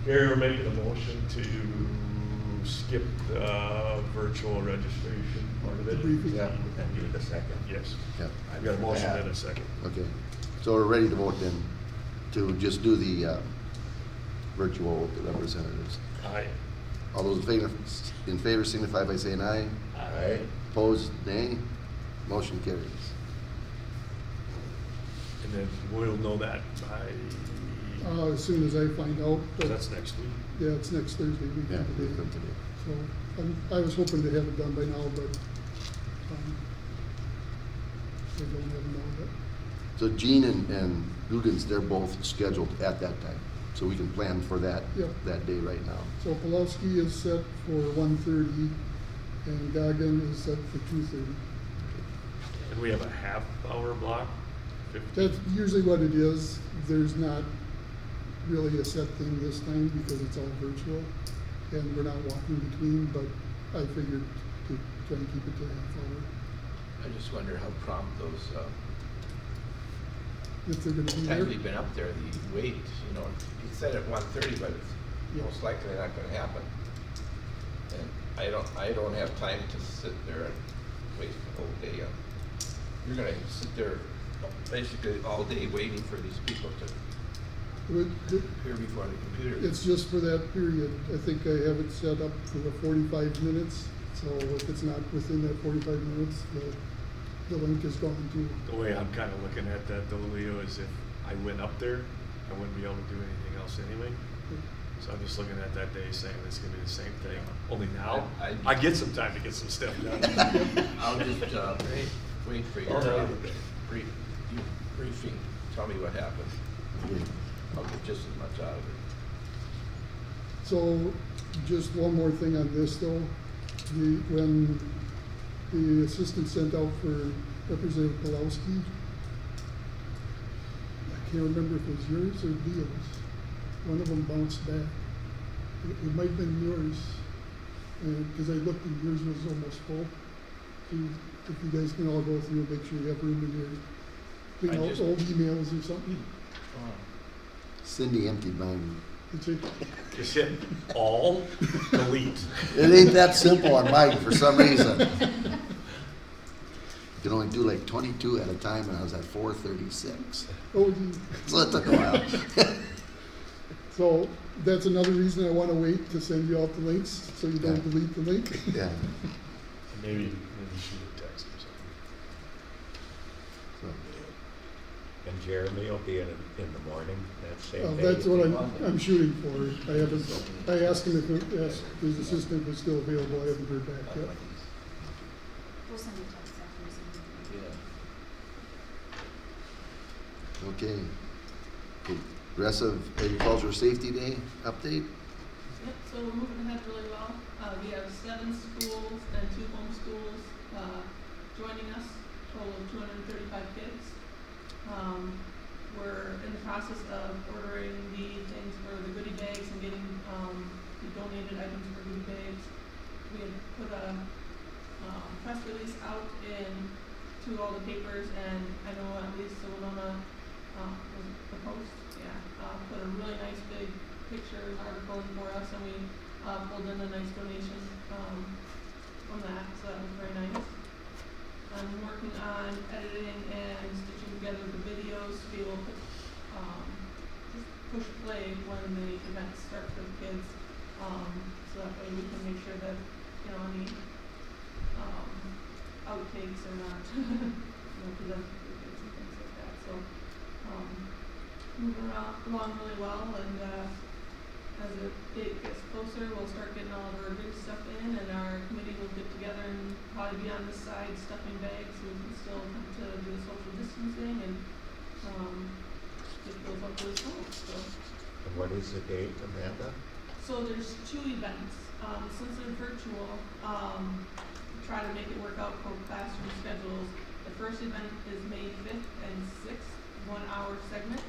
Gary, we're making a motion to skip the virtual registration part of
The
it.
briefing.
Yeah, and give it a second.
Yes.
Yep.
I've got a motion and a second.
Okay, so we're ready to vote then, to just do the virtual with the representatives.
Aye.
All those in favor signify by saying aye.
Aye.
Opposed, nay. Motion carries.
And then we'll know that by,
As soon as I find out. but-
that's next week.
Yeah, it's next Thursday, week
Yeah,
from
we'll
today.
come today.
So I was hoping to have it done by now, but I don't have it now yet.
So Jean and Guggens, they're both scheduled at that time, so we can plan for that,
Yep.
that day right now.
So Pulowski is set for 1:30 and Goggin is set for 2:30.
And we have a half-hour block
That's usually what it is. There's not really a set thing this time because it's all virtual and we're not walking between, but I figured to try and keep it to a half hour.
I just wonder how prompt those,
If they're gonna be
time
there.
we've been up there, the wait, you know, you said at 1:30, but it's
Yeah.
most likely not gonna happen. And I don't have time to sit there and waste the whole day. You're gonna sit there basically all day waiting for these people to appear before the computer.
It's just for that period. I think I have it set up for 45 minutes. So if it's not within that 45 minutes, the link is gone too.
The way I'm kind of looking at that though, Leo, is if I went up there, I wouldn't be able to do anything else anyway. So I'm just looking at that day saying it's gonna be the same thing, only now I get some time to get some stuff done.
I'll just wait for your briefing. Tell me what happened. I'll get just as much out of it.
So just one more thing on this though. When the assistant sent out for Representative Pulowski, I can't remember if it was yours or Leo's. One of them bounced back. It might have been yours, because I looked and yours was almost full. So if you guys can all go through and make sure you have room in your clean out old emails or something.
Cindy emptied mine.
Just hit all, delete.
It ain't that simple on mine for some reason. You can only do like 22 at a time, and I was at 436.
Oh, gee.
So it took a while.
So that's another reason I want to wait to send you out the links, so you don't delete the link.
Yeah.
Maybe shoot a text or something.
So,
And Jeremy will be in the morning, that same day.
That's what I'm shooting for. I asked him if his assistant was still available. I haven't heard back yet.
We'll send you a text after we send it.
okay. Progressive Agricultural Safety Day update.
Yep, so we're moving ahead really well. We have 7 schools and 2 homeschools joining us, total of 235 kids. We're in the process of ordering the things for the goodie bags and getting the donated items for goodie bags. We had put a press release out to all the papers, and I know at least the Winona was the Post, put a really nice big picture article in for us, and we pulled in a nice donation from that, so that was very nice. I'm working on editing and stitching together the videos to be able to just push play when the events start for the kids, so that way we can make sure that, any outtakes are not, presented to the kids and things like that, so, moving along really well, and, as the date gets closer, we'll start getting all of our big stuff in, and our committee will get together and probably be on this side stuffing bags, so we can still come to do the social distancing and, get those up to the school, so.
And what is the date, Amanda?
So there's 2 events, since they're virtual, try to make it work out for classroom schedules. The first event is May 5th and 6th, 1-hour segment.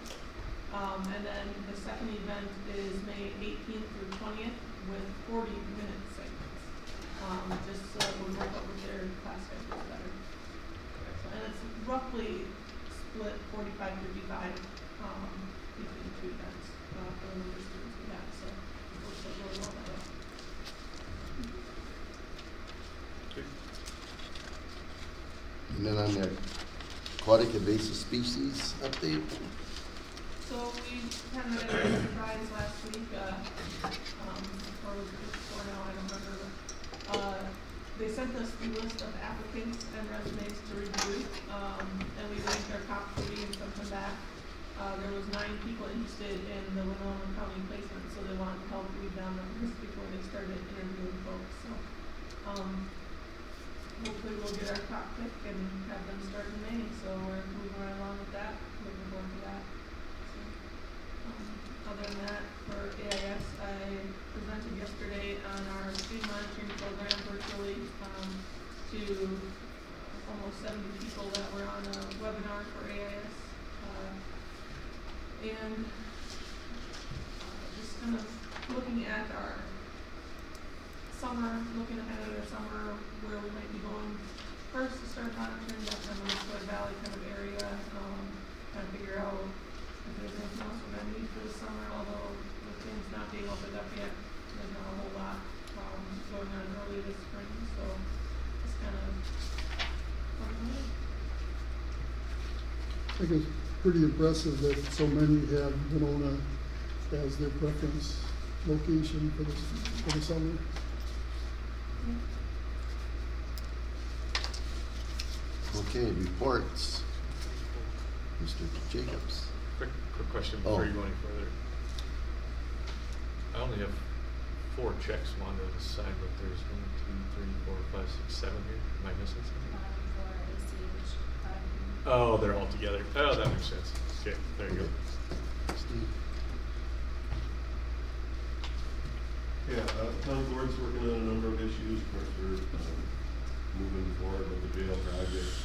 And then the second event is May 18th through 20th with 40-minute segments. Just so it would work out with their class schedules better. And it's roughly split 45-55 between the 2 events for the number of students we have. So it works out really well that way.
And then on the Aquatic Invasive Species update.
So we kind of got a surprise last week, or was it before now, I don't remember. They sent us the list of applicants and resumes to review, and we ranked our top 3 and sent them back. There was 9 people interested in the Winona County placement, so they wanted to help read down the list before they started interviewing folks, so, hopefully we'll get our top pick and have them start in May, so we're moving right along with that, looking forward to that. Other than that, for AIS, I presented yesterday on our speed monitoring program virtually to almost 70 people that were on a webinar for AIS. And just kind of looking at our summer, looking ahead at our summer, where we might be going first to start monitoring that kind of Whistler Valley kind of area, kind of figure out if there's anything else we're gonna need for the summer, although with things not being opened up yet, there's not a whole lot, going on early this spring, so just kind of working it.
I think it's pretty impressive that so many have Winona as their preference location for the summer.
Okay, reports. Mr. Jacobs.
Quick question
Oh.
before you go any further. I only have 4 checks wanted to sign, but there's 1, 2, 3, 4, 5, 6, 7 here. Am I missing something?
For ACH,
Oh, they're all together. Oh, that makes sense. Okay, there you go.
Steve.
Yeah, town board's working on a number of issues. Of course, we're moving forward with the jail project.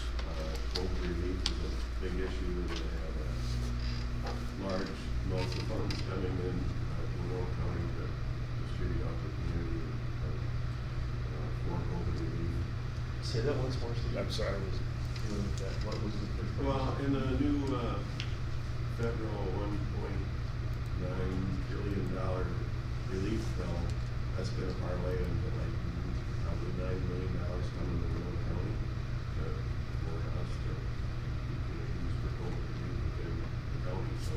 COVID relief is a big issue. We're gonna have a large amounts of funds coming in from Winona County to distribute out to the community for COVID relief.
Say that once more, Steve. I'm sorry, I was dealing with that. What was the first part?
Well, in the new federal $1.9 billion relief bill, that's gonna parlay into like probably $9 million coming to Winona County for us to use for COVID relief within the county. So,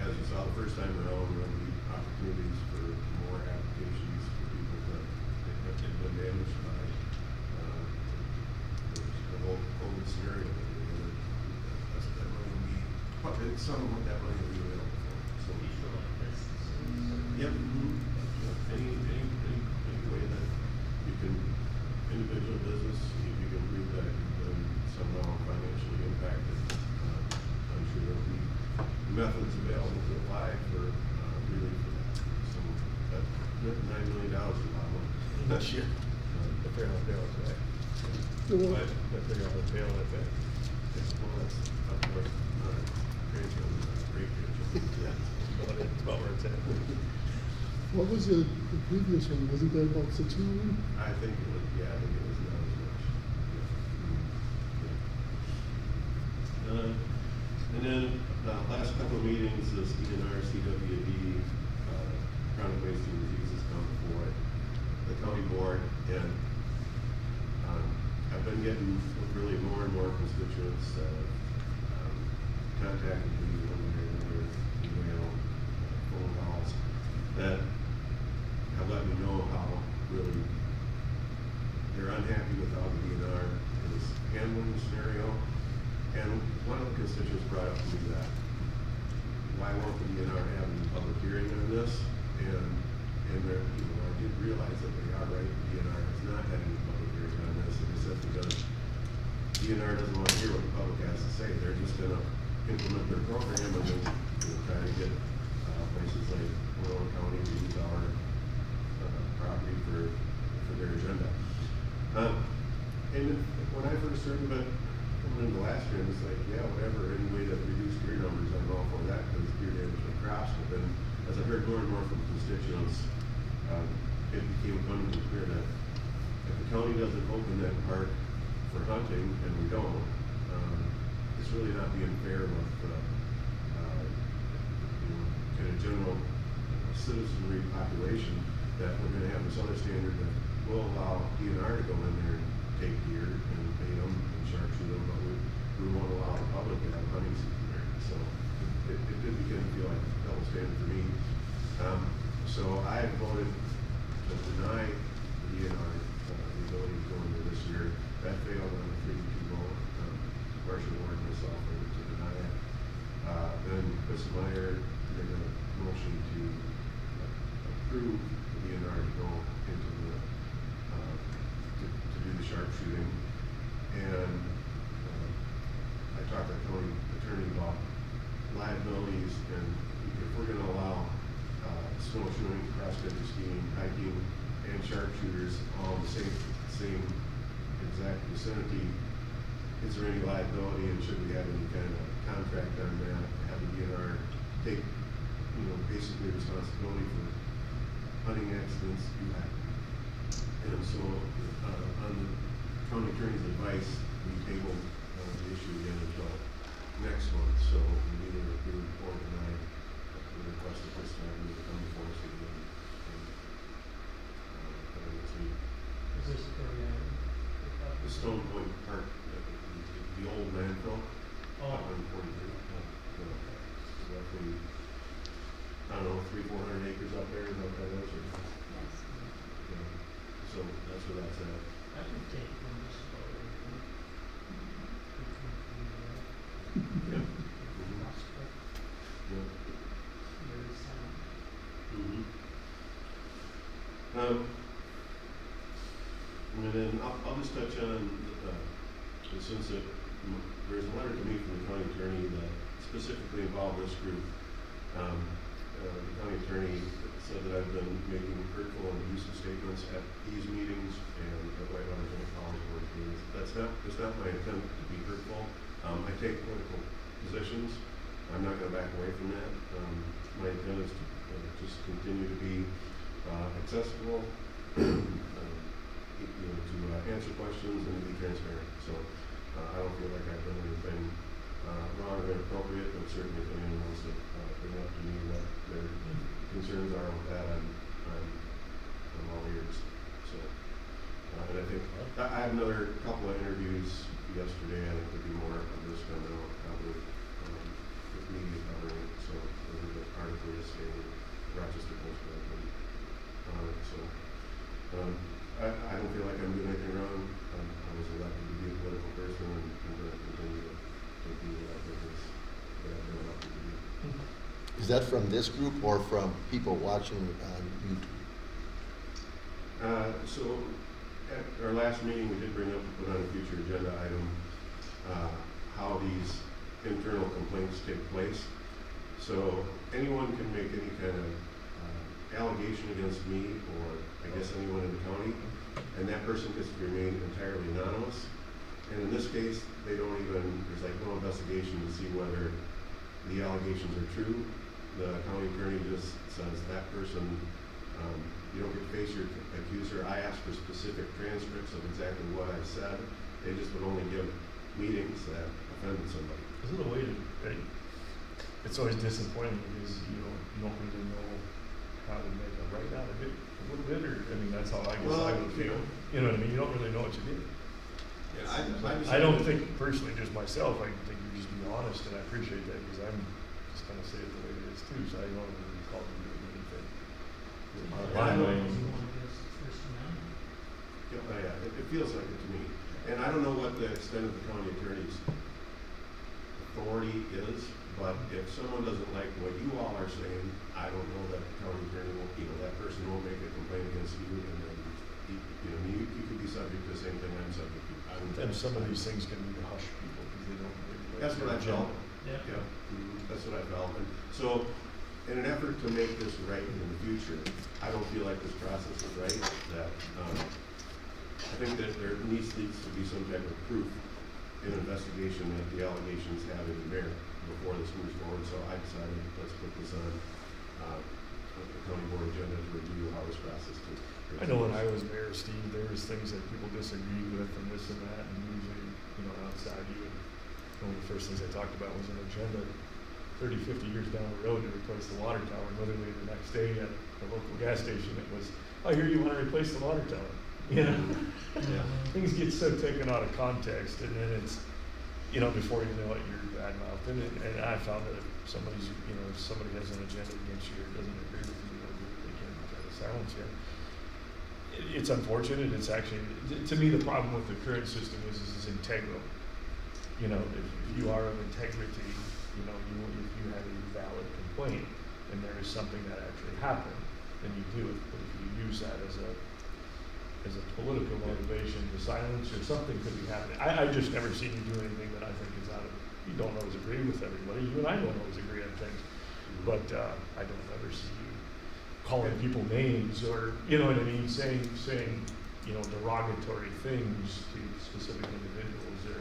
as you saw the first time around, there will be opportunities for more applications for people that have been damaged by the whole COVID scenario. That's what that money will be. Some of what that money will be available for. So, yep. Any way that you can, individual business, if you can prove that you've been somehow financially impacted, I'm sure there'll be methods available to apply for relief for that. So that $9 million is a lot of money.
This year. The fair on the bail is back.
So what-
But
The fair on the bail is back.
well, that's up to our grandchildren, great-grandchildren. Yeah.
About where it's at.
What was the previous one? Wasn't that about 6 million?
I think it was, yeah, I think it was not as much. Yeah. And then, last couple of meetings, this ENR, CWD, chronic wasting diseases come before the county board, and, I've been getting really more and more constituents, contacting me one way or another, email, phone calls, that have let me know how really they're unhappy with how the DNR is handling the scenario. And one of the constituents brought up to me that, why won't the DNR have a public hearing on this? And there, I did realize that they are right, the DNR is not having a public hearing on this, and they said because DNR doesn't want to hear what the public has to say, they're just gonna implement their program and then, try to get, places like Winona County to use our property for their agenda. And when I first heard about coming into last year, it was like, yeah, whatever, any way to reduce deer numbers, I'm all for that, because deer damage my crops. But then, as I heard more and more from constituents, it became abundantly clear that if the county doesn't open that park for hunting, and we don't, it's really not being fair with, kind of general citizenry population, that we're gonna have this other standard that will allow DNR to go in there and take deer and bait them and sharpshoot them, but we won't allow the public to have hunting season there. So it did begin to feel like a double standard for me. So I voted to deny the DNR the ability to go in there this year. That failed on a 3-2 vote. Marshall Ward and myself voted to deny it. Then Chris Meyer made a motion to approve the DNR to go into the, to do the sharpshooting. And I talked to the county attorney about liabilities, and if we're gonna allow snowshoeing, cross-country skiing, hiking, and sharpshooters all in the same exact vicinity, is there any liability and should we have any kind of contract on that, have the DNR take, you know, basically responsibility for hunting accidents you have. And so, on the county attorney's advice, we tabled the issue again until next month, so we either approve or deny the request at this time, we will come before us again. And let's see.
Is this for,
The Stone Point Park, the old landfill,
Oh.
on 43. Roughly, I don't know, 300-400 acres out there, is that what that is? Or,
Yes.
yeah. So that's where that's at.
I can take from this photo.
Yeah. Mhm. Yeah.
Very sound.
And then I'll just touch on, since there's a letter to me from the county attorney that specifically involved this group. The county attorney said that I've been making hurtful and abusive statements at these meetings and at Whitewater County College board meetings. It's not my intent to be hurtful. I take political positions. I'm not gonna back away from that. My intent is to just continue to be accessible, you know, to answer questions and to be transparent. So I don't feel like I've done anything wrong or inappropriate, but certainly if anyone wants to bring up to me what their concerns are with that, I'm all ears. So, and I think I had another couple of interviews yesterday. I think there'd be more of this coming out probably with media covering it. So there's an article yesterday in Rochester Post on it. So I don't feel like I'm doing anything wrong. I was elected to be a political person and I'm going to continue to do what I think is what I've been elected to do.
Is that from this group or from people watching on YouTube?
So at our last meeting, we did bring up, put on a future agenda item, how these internal complaints take place. So anyone can make any kind of allegation against me or I guess anyone in the county, and that person gets to remain entirely anonymous. And in this case, they don't even, there's like no investigation to see whether the allegations are true. The county attorney just says that person, you don't get to face your accuser. I asked for specific transcripts of exactly what I said. They just would only give meetings that offended somebody.
Is it a way to, it's always disappointing because you don't really know how to make a right out of it a little bit, or, I mean, that's how I guess I would feel. You know what I mean? You don't really know what you did.
Yeah,
I don't think personally, just myself, I think you just be honest, and I appreciate that because I'm just kind of say it the way it is too, so I don't really call you doing anything.
You want to give us the First Amendment?
Yeah, it feels like it to me. And I don't know what the extent of the county attorney's authority is, but if someone doesn't like what you all are saying, I don't know that the county attorney will, that person won't make a complaint against you, and then, you could be subject to the same thing I'm subject to.
And some of these things can be to hush people because they don't really.
That's what I felt.
Yeah.
That's what I felt. And so, in an effort to make this right in the future, I don't feel like this process is right, that, I think that there needs to be some type of proof in investigation that the allegations have any merit before this moves forward. So I decided, let's put this on the county board agenda to review how this process took.
I know when I was mayor, Steve, there was things that people disagreed with and this and that, and usually, outside you, one of the first things I talked about was an agenda 30, 50 years down the road to replace the water tower. Literally the next day at the local gas station, it was, I hear you want to replace the water tower. Things get so taken out of context, and then it's, before you know it, you're badmouthed. And I found that if somebody's, if somebody has an agenda against you or doesn't agree with you, they can't try to silence you. It's unfortunate. It's actually, to me, the problem with the current system is it's integral. If you are of integrity, if you have a valid complaint and there is something that actually happened, then you do it. But if you use that as a political motivation to silence or something could be happening. I just never seen you do anything that I think is out of, you don't always agree with everybody. You and I don't always agree on things. But I don't ever see you calling people names or, saying derogatory things to specific individuals or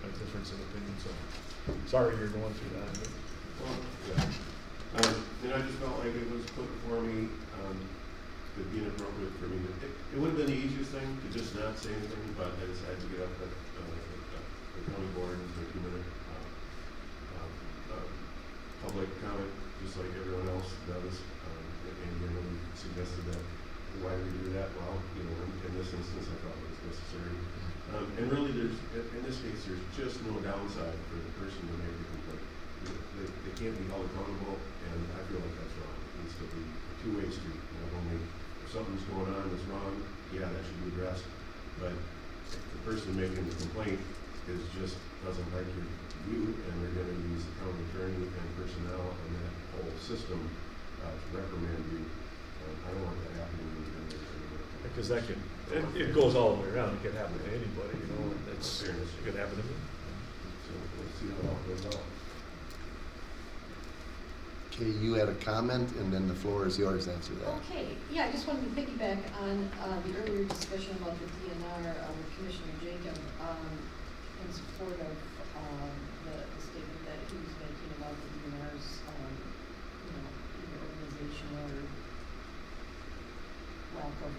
a difference in opinion, so sorry you're going through that, but.
Well, yeah. And I just felt like it was put before me, it'd be inappropriate for me to, it would have been the easiest thing to just not say anything, but I decided to get up at, the county board and make 2-minute, public comment, just like everyone else does. And you know, we suggested that, why we do that? Well, you know, in this instance, I thought it was necessary. And really, in this case, there's just no downside for the person who made the complaint. They can't be held accountable, and I feel like that's wrong. It needs to be a two-way street. Not only if something's going on that's wrong, yeah, that should be addressed, but if the person making the complaint doesn't like your view, and they're going to use the county attorney and personnel and that whole system to reprimand you, I don't want that happening when you're in there.
Because that could, it goes all the way around, it could happen to anybody, you know, and that's, it could happen to me.
So we'll see how it all goes out.
Okay, you had a comment, and then the floor is yours to answer that.
Okay, yeah, I just wanted to piggyback on the earlier discussion about the DNR with Commissioner Jacob in support of the statement that he was making about the DNR's, you know, either organization or lack of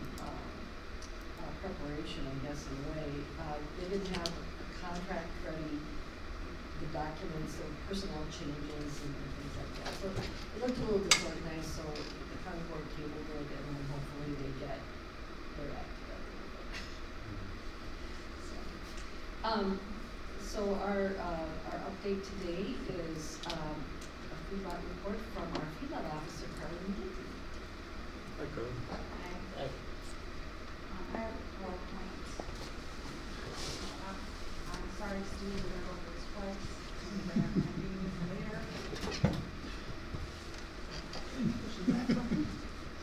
preparation, I guess, in a way. They didn't have a contract ready, the documents of personnel changes and things like that. So it looked a little disorganized, so the county board tabled it, and then hopefully they get their act together. So our update today is a feedlot report from our feedlot officer, Carly McGinty.
Hi, Carly.
I have 4 points. I'm sorry, Steve, we're gonna go over this twice. But I'm gonna do this later. Pushing that button.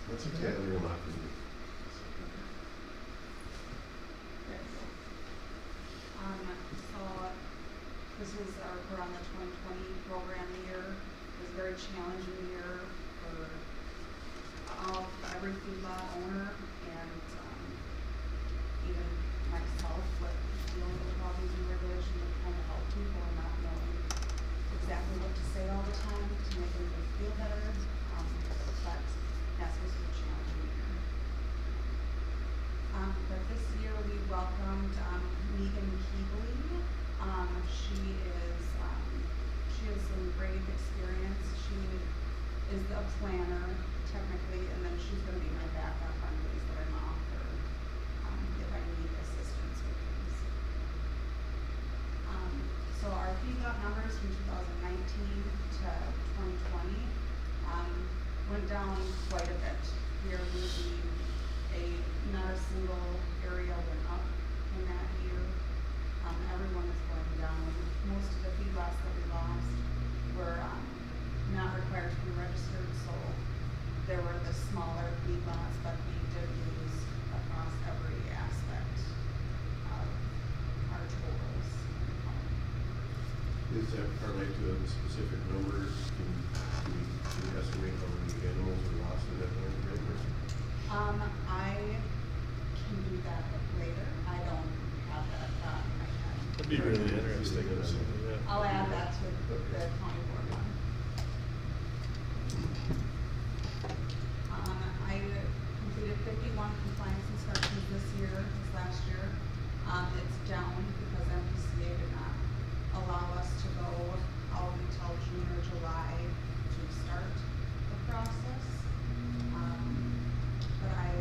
That's okay, we're not going to.
There we go. So this was we're on the 2020 program year. It was a very challenging year for every feedlot owner and even myself, with dealing with all these new regulations that kind of help people and not knowing exactly what to say all the time to make everybody feel better. But yes, this was a challenging year. But this year we welcomed Megan Keebley. She has some great experience. She is a planner technically, and then she's going to be my backup on days that I'm off or if I need assistance with things. So our feedlot numbers from 2019 to 2020 went down quite a bit. We are losing not a single area went up in that year. Everyone is going down. Most of the feedlots that we lost were not required to be registered, so there were the smaller feedlots, but we did lose across every aspect of our totals.
Is that correlate to a specific number? Can we estimate how many animals were lost in that time frame?
I can do that later. I don't have that in my head.
That'd be really interesting, yeah.
I'll add that to the county board one. I completed 51 compliance inspections this last year. It's down because MPCA did not allow us to go out until June or July to start the process. But I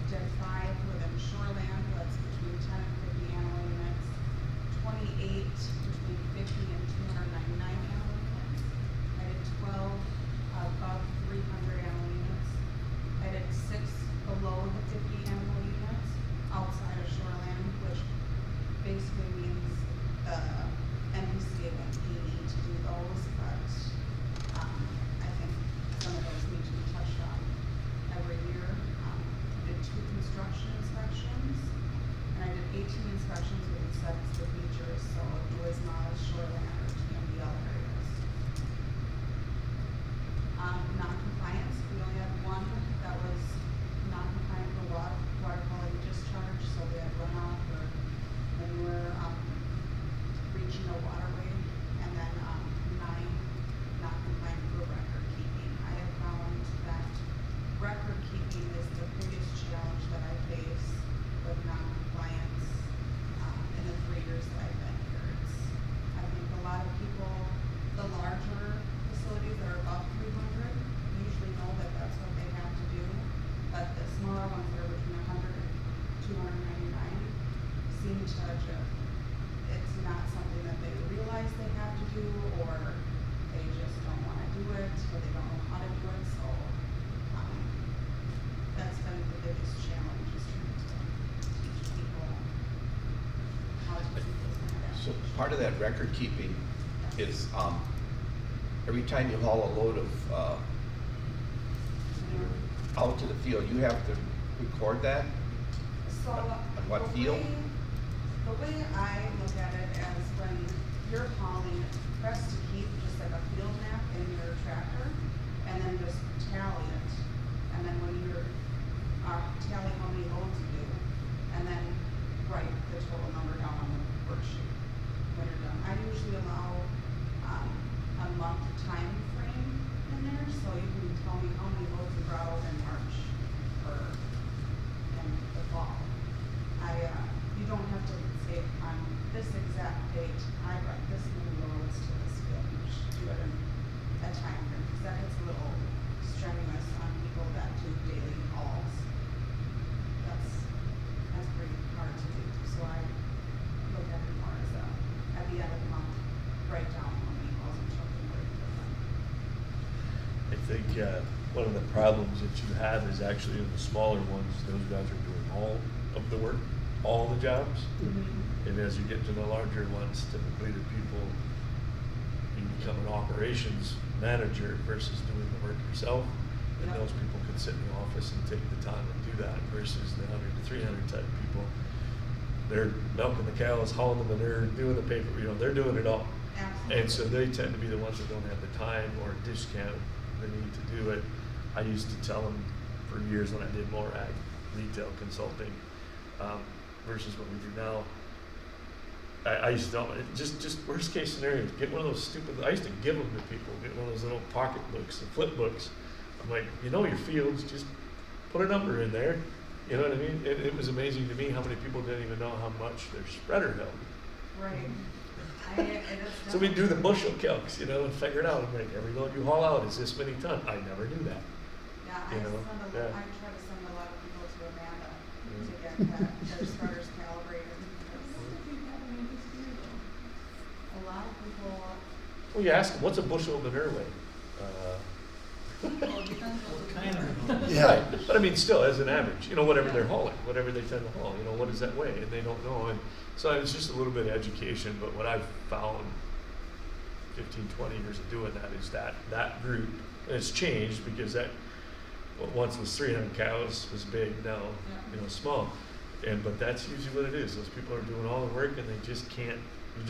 did 5 within shoreland, that's between 10 and 50 animal units, 28 between 50 and 299 animal units. I did 12 above 300 animal units. I did 6 below the 50 animal units outside of shoreland, which basically means the NPCA won't pay me to do those, but I think some of those need to be touched on every year. I did 2 construction inspections, and I did 18 inspections with sets of features, so it was not shoreland or TMDL areas. Non-compliance, we only had 1 that was non-compliant for water quality discharge, so we had runoff or manure, smaller ones that are between 100 and 299 seem to just, it's not something that they realize they have to do, or they just don't wanna do it, or they don't know how to do it, so, that's been the biggest challenge, is trying to teach people how to do those kind of
So
actions.
part of that record keeping is, every time you haul a load of, out to the field, you have to record that?
So,
On what
the
field?
The way I look at it as when you're hauling, press to keep just like a field map in your tractor, and then just tally it. And then when you're, tally how many loads you do, and then write the total number down on the worksheet when you're done. I usually allow, a month time frame in there, so you can tell me how many loads you brought over in March or in the fall. You don't have to say on this exact date, I brought this many loads to this field. You should do it in a time frame, because that gets a little strenuous on people that do daily hauls. That's pretty hard to do, so I look at it more as at the end of the month, write down how many hauls and something like that.
I think one of the problems that you have is actually in the smaller ones, those guys are doing all of the work, all the jobs.
Mm-hmm.
And as you get to the larger ones, typically the people, you become an operations manager versus doing the work yourself. And
Yep.
those people can sit in the office and take the time and do that versus the 100 to 300 type people. They're milking the cows, hauling the manure, doing the paper, they're doing it all.
Absolutely.
And so they tend to be the ones that don't have the time or discount the need to do it. I used to tell them for years when I did more ag retail consulting versus what we do now. I used to tell them, just worst case scenario, get one of those stupid, I used to give them to people, get one of those little pocket books, the flip books. I'm like, your fields, just put a number in there. You know what I mean? It was amazing to me how many people didn't even know how much their spreader held.
Right. It is
So we do the
definitely-
bushel calcs, and figure it out. I'm like, every load you haul out is this many ton. I never knew that.
Yeah,
you know, yeah.
I try to send a lot of people to Amanda to
Yeah.
get their spreaders calibrated.
What
because
did we have in this year though?
A lot of people,
Well, you ask them, what's a bushel of manure weigh?
Well, it depends on
What
the
kind
manure.
of?
Yeah.
Right. But I mean, still, as an average, whatever they're hauling, whatever they tend to haul, what does that weigh? And they don't know. And so it's just a little bit of education. But what I've found 15, 20 years of doing that is that group, and it's changed because that, what once was 300 cows was big, now, small. But that's usually what it is. Those people are doing all the work and they just can't,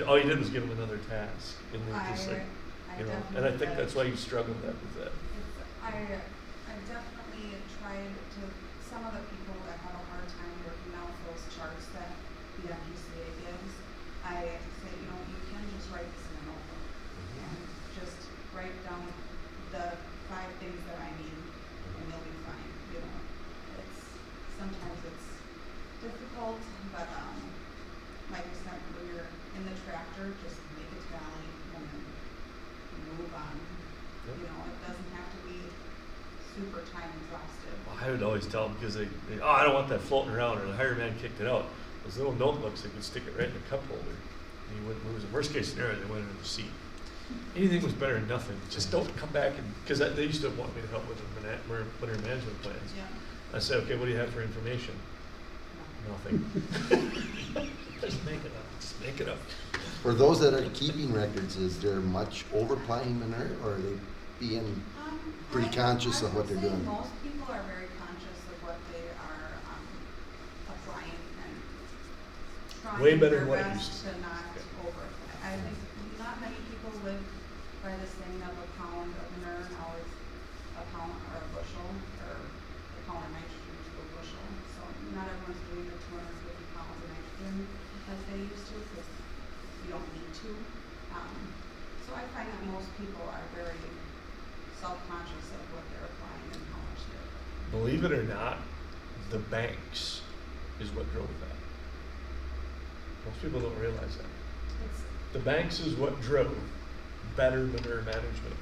all you did was give them another task. And they just like, and I think that's why you struggled with that.
I definitely tried to, some of the people that have a hard time working out those charts that the MPCA gives, I say, you can just write this in a notebook and just write down the 5 things that I need and you'll be fine, sometimes it's difficult, but, like I said, when you're in the tractor, just make a tally and then move on.
Yep.
It doesn't have to be super time exhaustive.
Well, I would always tell them because I don't want that floating around, or the hired man kicked it out. Those little notebooks, they could stick it right in the cup holder. And you wouldn't lose it. Worst case scenario, they went into the seat. Anything was better than nothing. Just don't come back because they used to want me to help with the winter management plans.
Yeah.
I said, okay, what do you have for information?
No.
Nothing.
Just make it up.
Just make it up.
For those that are keeping records, is there much overplying manure, or are they being pretty conscious of what they're doing?
I would say most people are very conscious of what they are applying and trying
Way better
their
than what it
best
used
to
to be.
not
Okay.
overapply. I think not many people live by the saying of a pound of manure now is a pound or a bushel, or a pound of nitrogen to a bushel. So not everyone's doing the 250 pounds of nitrogen as they used to, because you don't need to. So I find that most people are very self-conscious of what they're applying and how much they're applying.
Believe it or not, the banks is what drove that. Most people don't realize that.
It's,
The banks is what drove better manure management.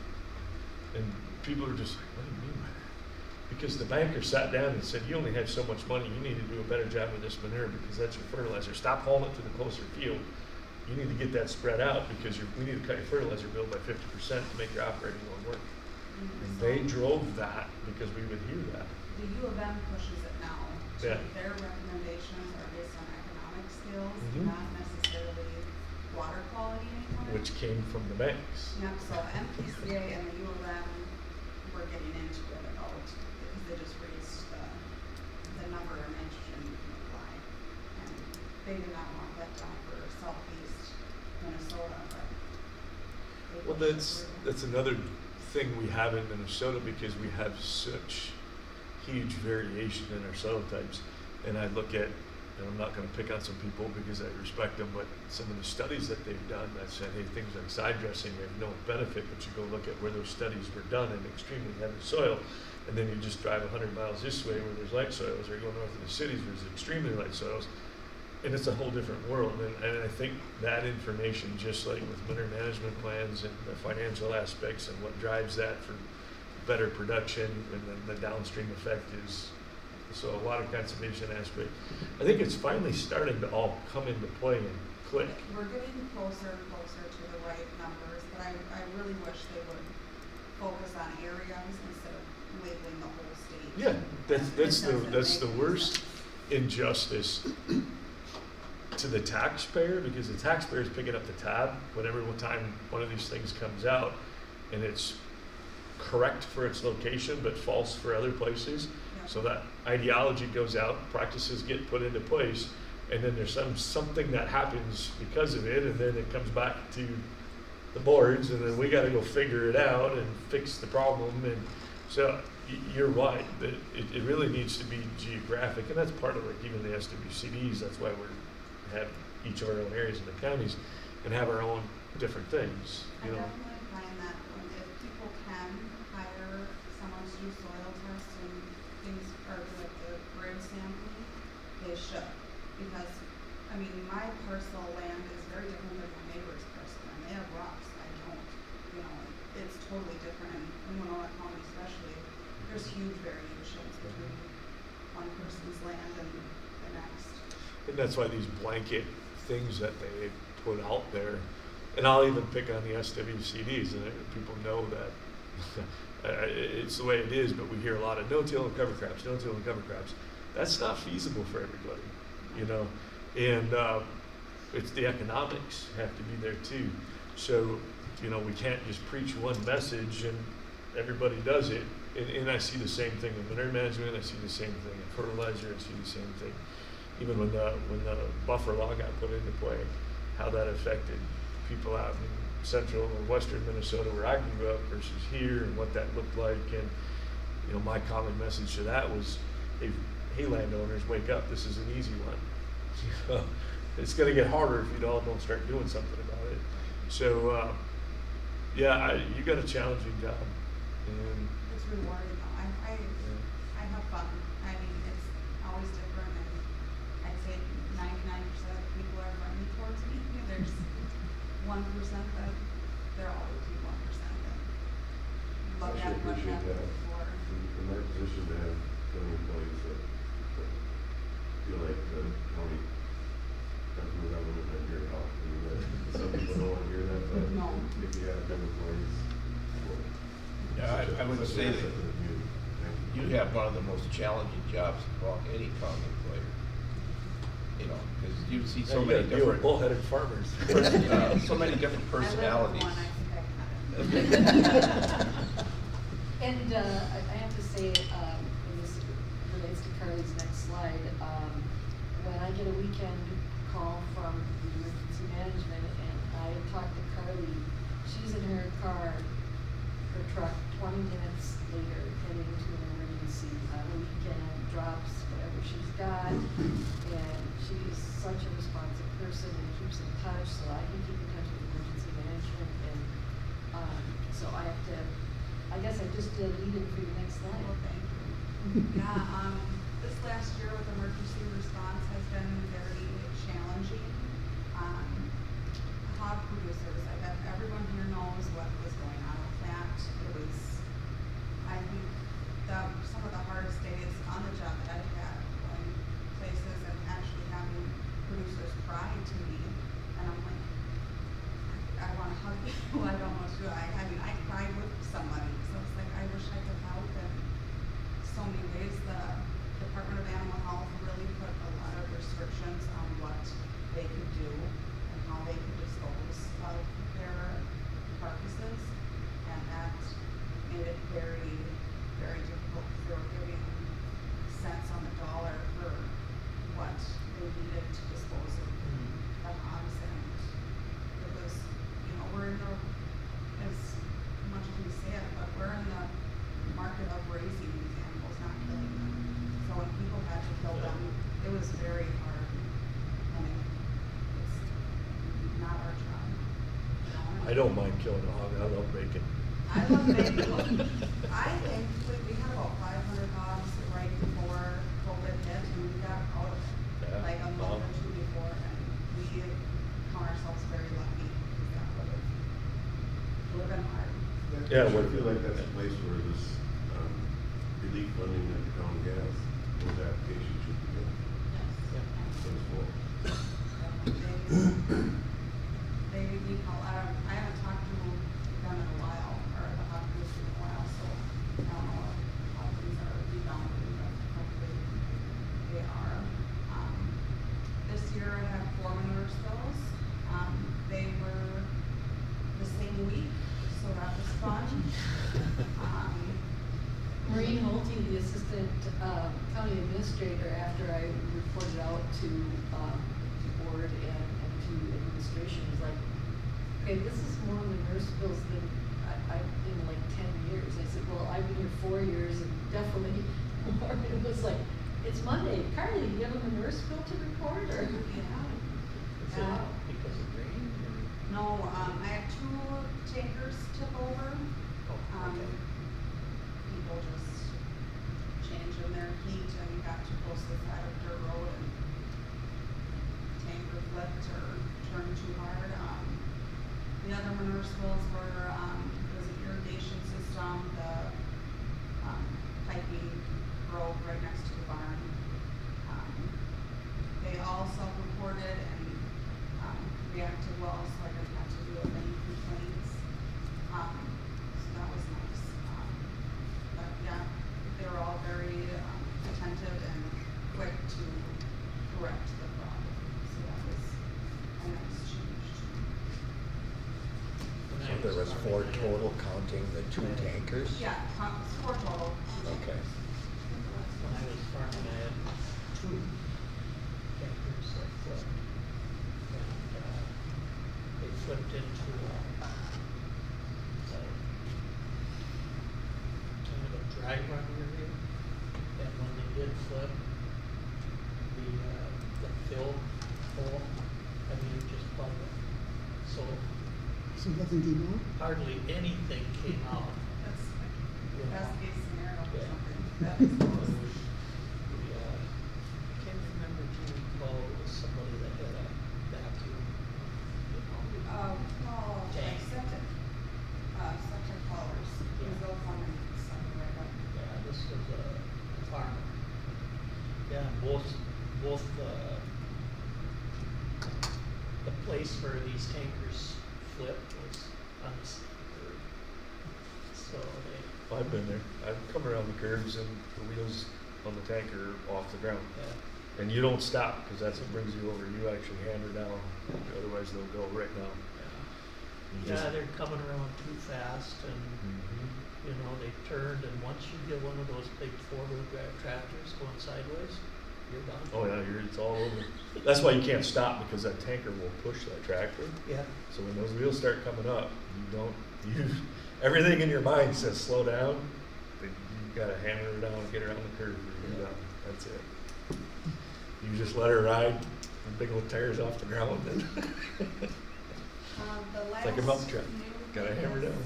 And people are just like, what do you mean by that? Because the banker sat down and said, you only have so much money, you need to do a better job with this manure because that's your fertilizer. Stop hauling it to the closer field. You need to get that spread out because we need to cut your fertilizer bill by 50% to make your operating loan work. And they drove that because we would hear that.
The U of M pushes it now.
Yeah.
Their recommendations are based on economic skills,
Mhm.
not necessarily water quality anymore.
Which came from the banks.
Yep, so MPCA and the U of M were getting into it about, because they just raised the number of nitrogen you can apply. And they did not want that down for southeast Minnesota, but. they
Well,
pushed it through.
that's another thing we have in Minnesota because we have such huge variation in our soil types. And I look at, and I'm not going to pick on some people because I respect them, but some of the studies that they've done that said, hey, things like side dressing have no benefit, but you go look at where those studies were done in extremely heavy soil, and then you just drive 100 miles this way where there's light soils, or go north of the cities where there's extremely light soils, and it's a whole different world. And I think that information, just like with winter management plans and the financial aspects and what drives that for better production, and then the downstream effect is, so a lot of conservation aspect. I think it's finally starting to all come into play and click.
We're getting closer and closer to the right numbers, but I really wish they would focus on areas instead of labeling the whole state.
Yeah, that's
It doesn't
the
make any
worst
sense.
injustice to the taxpayer, because the taxpayer is picking up the tab whenever time one of these things comes out, and it's correct for its location but false for other places.
Yeah.
So that ideology goes out, practices get put into place, and then there's something that happens because of it, and then it comes back to the boards, and then we got to go figure it out and fix the problem. And so you're right that it really needs to be geographic, and that's part of like even the SWCDs. That's why we have each of our own areas in the counties and have our own different things.
I
You know.
definitely find that if people can hire someone to do soil tests and things, or like the grid sampling, they should. Because, I mean, my parcel land is very different than my neighbor's parcel, and they have rocks, I don't. You know, it's totally different, and in Winona County especially, there's huge variations between one person's land and the next.
And that's why these blanket things that they put out there, and I'll even pick on the SWCDs, and people know that it's the way it is, but we hear a lot of no-till and cover crops, no-till and cover crops. That's not feasible for everybody, you know, and it's the economics have to be there too. So, you know, we can't just preach one message and everybody does it. And I see the same thing in manure management, I see the same thing in fertilizer, I see the same thing. Even when the buffer law got put into play, how that affected people out in central or western Minnesota where I grew up versus here, and what that looked like. And you know, my common message to that was, hey landowners, wake up! This is an easy one. You know, it's going to get harder if you don't start doing something about it. So yeah, you got a challenging job, and
It's rewarding though. I have fun. I mean, it's always different, and I'd say 99% of the people are friendly towards me. There's 1% that they're always 1% that look
Actually
at what
appreciate
happened
that.
before.
In our position to have county employees that feel like the county got from the government and here to help. I mean, some people don't want to hear that, but
No.
if you have good employees, well,
Yeah, I would
such an
say
asset
that
to the community. Thank
you have one of the most challenging jobs of any county employer. You know, because you see so
you
many
gotta deal with
different,
bullheaded farmers.
so many different personalities.
I live with one, I think I got it.
And I have to say, and this relates to Carly's next slide, when I get a weekend call from the emergency management and I talk to Carly, she's in her car, her truck, 20 minutes later, heading to an emergency on a weekend, drops whatever she's got, and she's such a responsive person and keeps in touch, so I can keep in touch with emergency management, and so I have to, I guess I just did lead in for your next slide.
Well, thank you. Yeah, this last year with emergency response has been very challenging. Hog producers, I bet everyone here knows what was going on with that. It was, I think, some of the regulations on what they could do and how they could dispose of their carcasses. And that made it very, very difficult. They were giving cents on the dollar for what they needed to dispose of hogs. And it was, we're in the, as much as we say it, but we're in the market of raising these animals, not killing them. So when people had to kill them, it was very hard. And it's not our job.
I don't mind killing a hog, I love bacon.
I love bacon. I think we had about 500 hogs right before COVID hit, and we got out of it
Yeah.
like a month or two before, and we count ourselves very lucky. That would have been hard.
Yeah,
I
what-
feel like that's a place where this relief funding that the county has, those applications should be good.
Yes.
So it's full.
They need help. I haven't talked to them in a while, or the hog group in a while, so I don't know how things are rebounding, but hopefully they are. This year I had 4 manure spills. They were the same week, so that was fun.
Maureen Holte, the assistant county administrator, after I reported out to the board and to administration, was like, okay, this is more manure spills than I've in like 10 years. I said, well, I've been here 4 years and definitely more. It was like, it's Monday. Carly, you have a manure spill to report or?
Is it because of rain or?
No, I had 2 tankers tip over.
Oh, okay.
People just changing their heat and got too close to the side of dirt road and tanker flipped or turned too hard. The other manure spills were, there was an irrigation system, the piping broke right next to the barn. They all self-reported and reacted well, so I didn't have to deal with any complaints. So that was nice. But yeah, they were all very attentive and quick to correct the problem. So that was a nice change too.
So there was 4 total counting the 2 tankers?
Yeah, 4 total.
Okay.
When I was farming, I had 2 tankers that flipped. And, they flipped into, kind of a dry run area. And when they did flip, the fill hole, I mean, it just plugged. So
So nothing came out?
hardly anything came out.
That's
you know.
best case scenario or
Yeah.
something. That is close.
I can't remember if you recall, it was somebody that had a vacuum, you know.
Well, like
Tank.
septic colors, because they'll come and suck it right up.
Yeah, this was a farmer. Yeah, and both the place where these tankers flipped was on the same curve. So they,
I've been there. I've come around the curves and the wheels on the tanker are off the ground.
yeah,
And you don't stop, because that's what brings you over. You actually hammer down, otherwise they'll go right now. You
yeah,
just-
they're coming around too fast and,
Mhm.
you know, they turned and once you get one of those big 4-wheel drive tractors going sideways, you're done.
Oh yeah, it's all over. That's why you can't stop, because that tanker will push that tractor.
Yeah.
So when those wheels start coming up, everything in your mind says slow down, but you gotta hammer her down, get her on the curve, and you're done. That's it. You just let her ride, the big old tires off the ground, and
The last
like a milk truck.
new
Gotta
thing
hammer
is
down.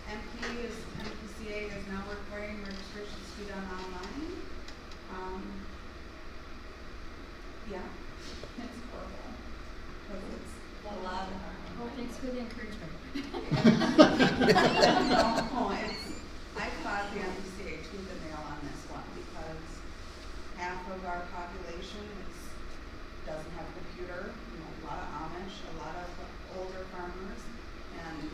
MPCA is now requiring registrations to be done online. Yeah, it's horrible, cause it's a lot of.
Oh, thanks for the encouragement.
No, I fought the MPCA tooth and nail on this one because half of our population doesn't have a computer, a lot of Amish, a lot of older farmers, and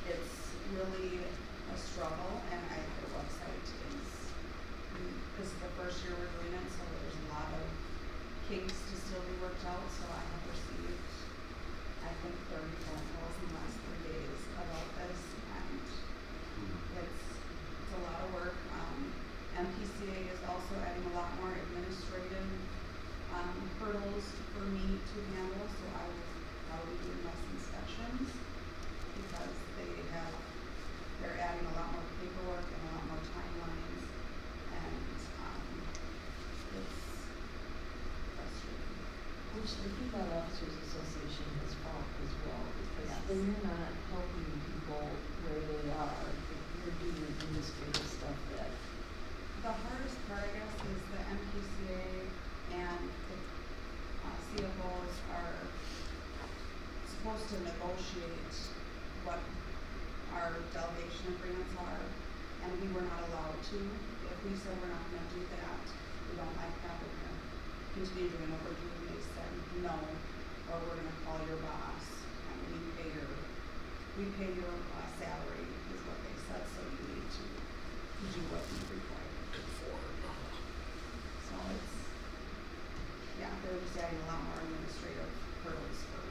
it's really a struggle, and the website is, this is the first year we're doing it, so there's a lot of kinks to still
Which the Female Officers Association has found as well, because
Yes.
then you're not helping people where they are, if you're doing administrative stuff that,
The hardest part, I guess, is the MPCA and the CFOs are supposed to negotiate what our delegation agreements are, and we were not allowed to. If we said we're not gonna do that, we don't like that, we're gonna continue doing what we're doing, they said no, or we're gonna call your boss, and we pay your salary, is what they said, so you need to do what we require. So it's, yeah, they're just adding a lot more administrative hurdles for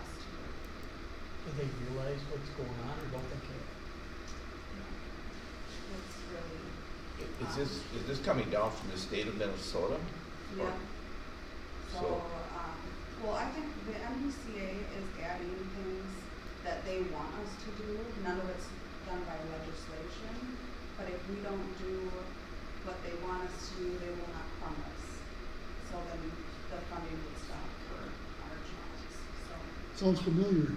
us to do.
Do they realize what's going on or don't they care?
It's really,
Is this coming down from the state of Minnesota? Or-
yeah. So, well, I think the MPCA is adding things that they want us to do. None of it's done by legislation, but if we don't do what they want us to do, they will not fund us. So then the funding would stop for our jobs, so.
Sounds familiar.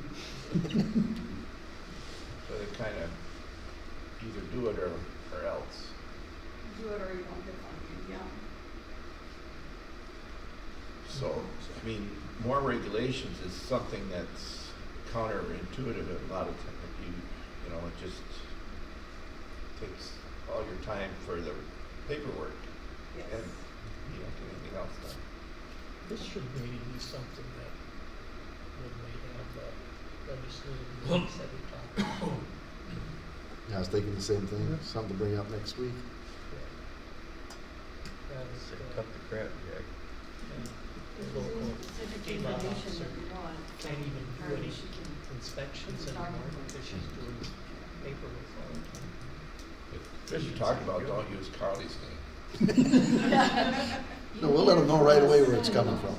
So they kind of either do it or else.
Do it or you don't get funding, yeah.
So, I mean, more regulations is something that's counterintuitive a lot of times. You know, it just takes all your time for the paperwork.
Yes.
And you don't get anything else done.
This should maybe be something that when we have legislative meetings that we talk about.
Yeah, I was thinking the same thing, something to bring up next week.
Say, cut the crap, Jack.
if there's any specific information that you want.
Can't even do
Harvey,
any
she can-
inspections
we can talk
anymore
about it.
because she's doing paperwork all the time.
Fish you talk about, don't use Carly's name.
No, we'll let them know right away where it's coming from.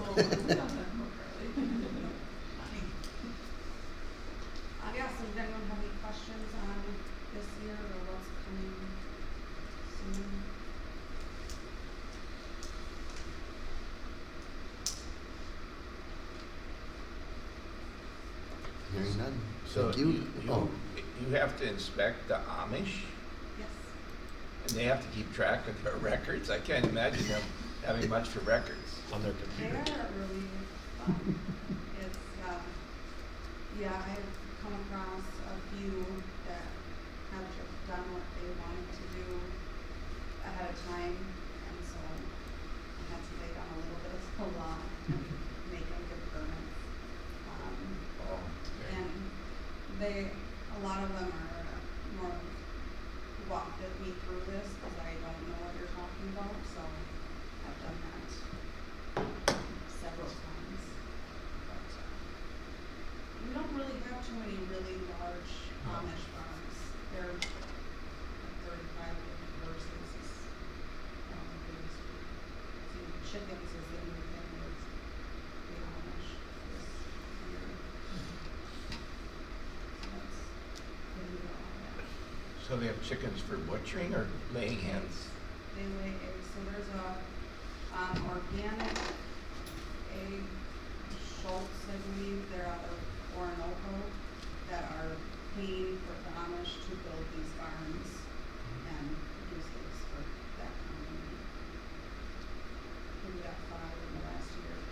Yeah, so does anyone have any questions on this year or what's coming soon?
Hearing none.
So
Thank you. Oh,
you have to inspect the Amish,
Yes.
and they have to keep track of their records. I can't imagine them having much for records.
On their
They
computer.
are really fun. It's, yeah, I've come across a few that have just done what they wanted to do ahead of time, and so I had to lay down a little bit of the law and make them give permits.
Oh, okay.
And a lot of them are more walked me through this because I don't know what you're talking about, so I've done that several times. But we don't really have too many really large Amish farms. They're like 35 different horses is the biggest. See, chickens is the new thing with the Amish this year. So that's pretty well that.
So they have chickens for butchering or laying hens?
They lay eggs, so there's a, organic egg Schultz, I believe, they're out of Orinoco, that are paying for the Amish to build these farms and produce eggs for that company. We got 5 in the last year or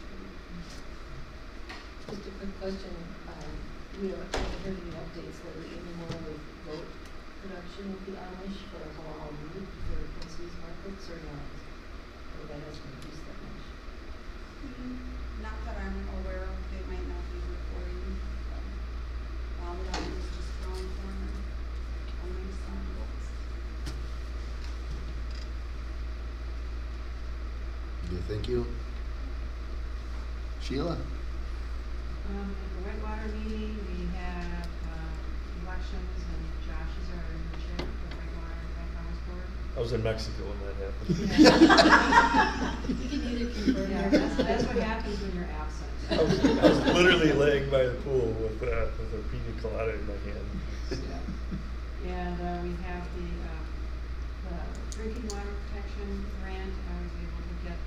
2.
Just a quick question, we haven't heard any updates lately anymore with goat production with the Amish for halal meat for Quincy's markets or not? Or that hasn't reduced that much?
Not that I'm aware of, they might not be reporting, but, we don't use just growing corn or only some goats.
okay, thank you. Sheila?
At the Whitewater meeting, we had, elections and Josh is our new chair for the Whitewater Commerce Board.
I was in Mexico when that happened.
You can either confirm
Yeah,
or
that's what happens when you're absent.
I was literally laying by the pool with a pina colada in my hand.
And, we have the drinking water protection grant. I was able to get,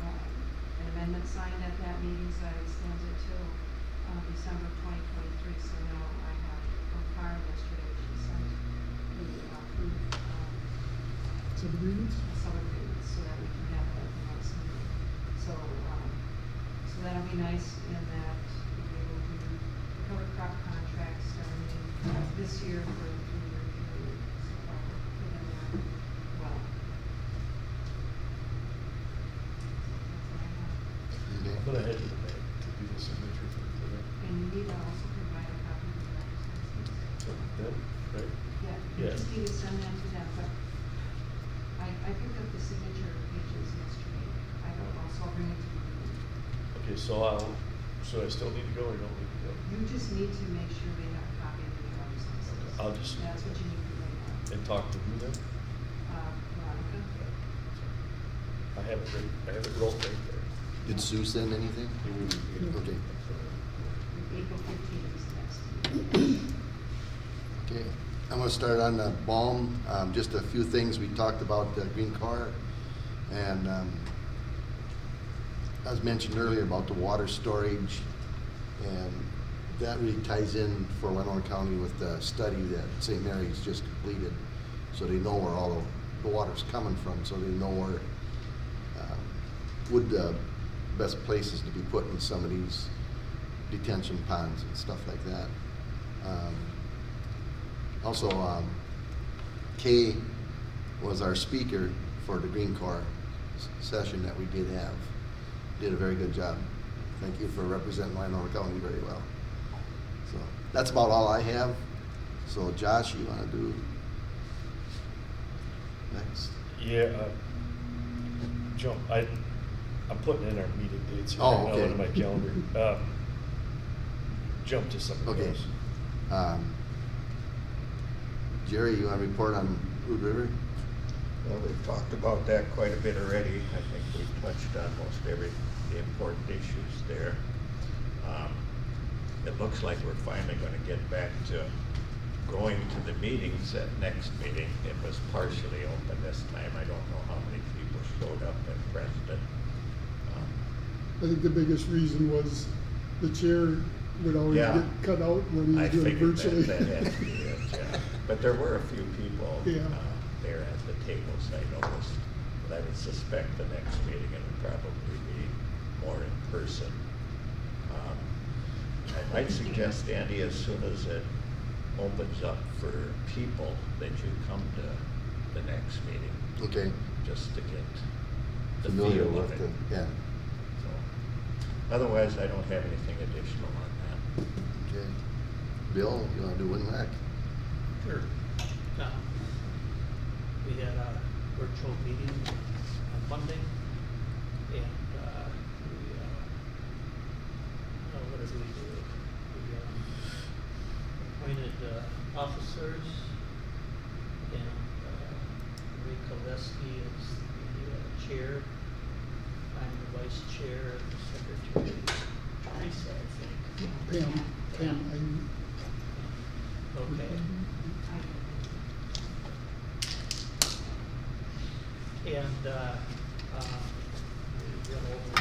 an amendment it signed at that meeting, so that extends it till, December 2023. So now I have from Karen yesterday, she sent the, proof,
Some agreements?
some agreements, so that we can have that at the next meeting. So, so that'll be nice in that we'll be able to do the cover crop contract starting this year for a 3-year period. So that will fit in there well.
Okay.
I'm gonna head to the bank to do the signature for today.
And you need to also provide a copy of the driver's license.
So them, right?
Yeah, you
Yeah.
just need to send that to them, but I picked up the signature pages yesterday. I will also bring it to you.
Okay, so I still need to go or don't need to go?
You just need to make sure they have a copy of the driver's license.
I'll just.
That's what you need to bring up.
And talk to who then?
Veronica?
I have it rolled right there.
Did Sue send anything? Okay.
April 15th is the next meeting.
Okay, I'm gonna start on the balm, just a few things. We talked about the green car, and as mentioned earlier about the water storage, and that really ties in for Winona County with the study that St. Mary's just completed, so they know where all the water's coming from, so they know where would the best places to be putting some of these detention ponds and stuff like that. Also, Kay was our speaker for the Green Corps session that we did have. Did a very good job. Thank you for representing Winona County very well. So that's about all I have. So Josh, you wanna do next?
Yeah, I'm putting in our meeting dates here
Oh,
right now
okay.
into my calendar. Jump to something
Okay.
else.
Jerry, you wanna report on Hood River?
Well, we've talked about that quite a bit already. I think we've touched on most every the important issues there. It looks like we're finally gonna get back to going to the meetings at next meeting. It was partially open this time. I don't know how many people showed up in Preston.
I think the biggest reason was the chair would always
Yeah.
get cut out when
I
he was doing
figured
virtually.
that had to be it, yeah. But there were a few people
Yeah.
there at the tables, I noticed. But I would suspect the next meeting it would probably be more in person. I might suggest, Andy, as soon as it opens up for people, that you come to the next meeting,
Okay,
just to get the
familiar
feel
with
of
the,
it.
yeah,
So, otherwise, I don't have anything additional on that.
okay. Bill, you wanna do Winwack?
Sure. We had a virtual meeting on Monday, and what did we do? We appointed officers, and Marie Koleski is the chair. I'm the vice chair, and the secretary is Teresa, I think.
Pam,
Okay. And we went over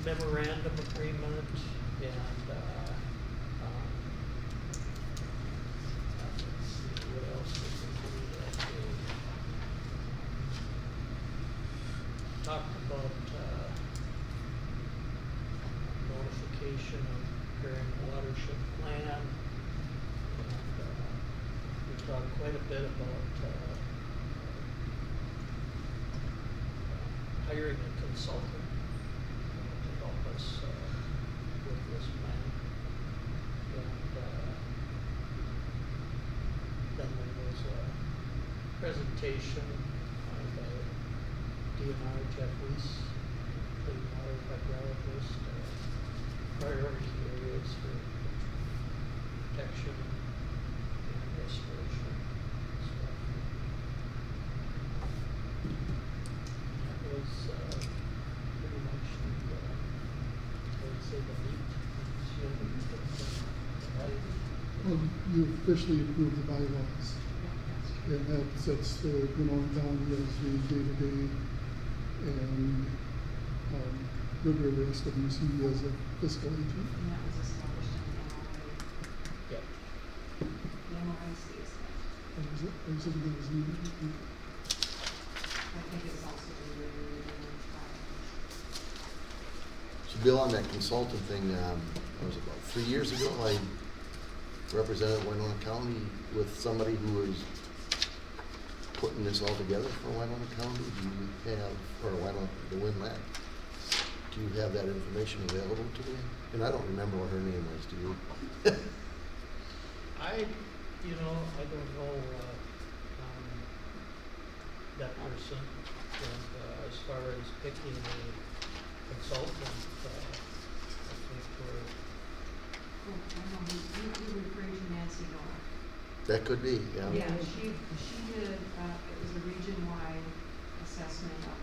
the memorandum agreement, and let's see, what else did we do that day? Talked about notification of preparing a watershed plan, and we talked quite a bit about hiring a consultant to help us with this plan. And then there was a presentation by DNR Jeff Weiss, clean water hydrologist, priority areas for protection and restoration stuff. That was pretty much the, I would say the meat.
well, you officially approved the bylaws, and that sets the Winona County as the day-to-day, and River River SWCD as a fiscal agent.
And that was established in the MOA.
Yep.
The MOA states that.
Or was it, or something that was needed?
I think it's also in the
So Bill, on that consultant thing, what was it, about 3 years ago, I represented Winona County with somebody who was putting this all together for Winona County. Do you have, or Winona, the Win Lab, do you have that information available to me? And I don't remember what her name was, do you?
I don't know, that person, and, as far as picking a consultant, I think we're,
I know, we referred to Nancy Noah.
That could be, yeah.
Yeah, she did, it was a region-wide assessment of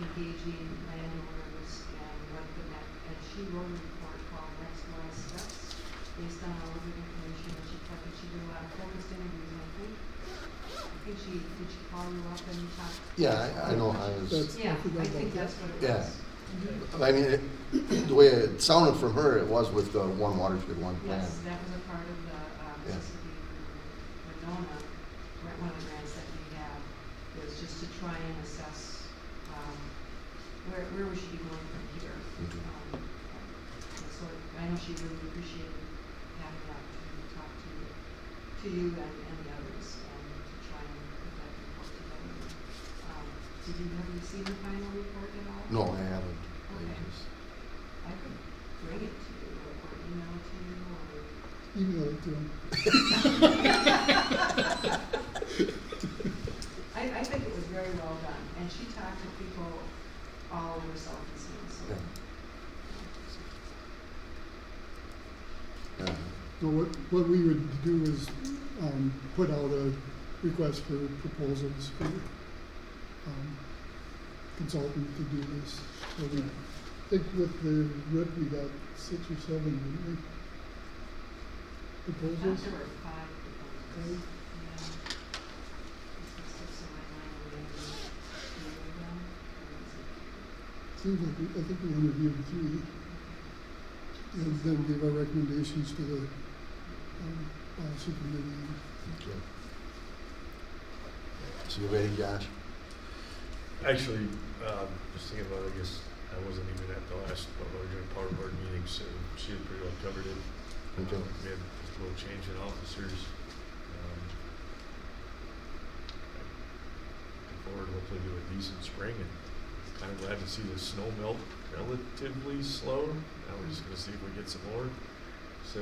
engaging landowners and what the and she wrote a report called Next Wise Steps based on all of the information that she took, and she did a lot of focused interviews, I think. Did she call you up and talk?
Yeah, I know, I was,
That's-
Yeah,
forgot
I think
about
that's what it
Yeah.
was.
I mean, the way it sounded from her, it was with the One Watershed, One Plan.
Yes, that was a part of the,
Yeah.
Swcd Winona, one of the grants that we have, was just to try and assess, where we should be going from here.
Mhm.
And so I know she really appreciated having the opportunity to talk to you and the others, and to try and put that report together. Have you seen the final report at all?
No, I haven't. I
Okay.
just-
I could bring it to you, or email it to you, or.
Email it to him.
I think it was very well done, and she talked to people all over Southeast Minnesota.
Yeah.
So what we would do is, put out a request for proposals for, consultant to do this. So we think with the RIP, we got 6 or 7, didn't we?
I thought
Proposals?
there were 5 proposals. Yeah. This was 6 in my mind, we interviewed 3 of them. Or was it-
Seems like, I think we interviewed 3, and then gave our recommendations to the, policy committee.
Okay. So you ready, Josh?
Actually, just thinking about it, I guess I wasn't even at the last one of our joint power board meetings, so she had pretty well covered it.
Okay.
We had just a little change in officers. Looking forward to hopefully do a decent spring, and kind of glad to see the snow melt relatively slow. Now we're just gonna see if we get some more. So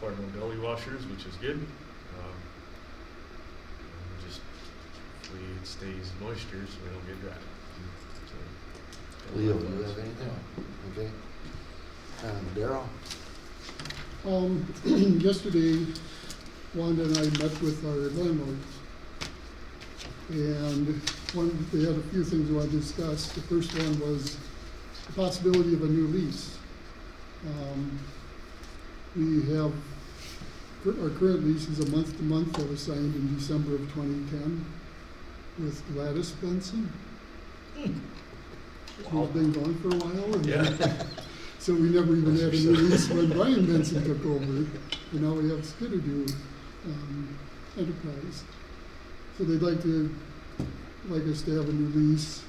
far no gully washers, which is good. And just hopefully it stays moisture so we don't get dry. So,
Leo, do you have anything? Okay. Darryl?
Yesterday, Wanda and I met with our landlords. And they had a few things we wanted to discuss. The first one was the possibility of a new lease. We have, our current lease is a month-to-month that was signed in December of 2010 with Gladys Benson. She's been gone for a while, and
Yeah.
so we never even had a new lease when Brian Benson took over. And now we have Skidoo Enterprise. So they'd like us to have a new lease.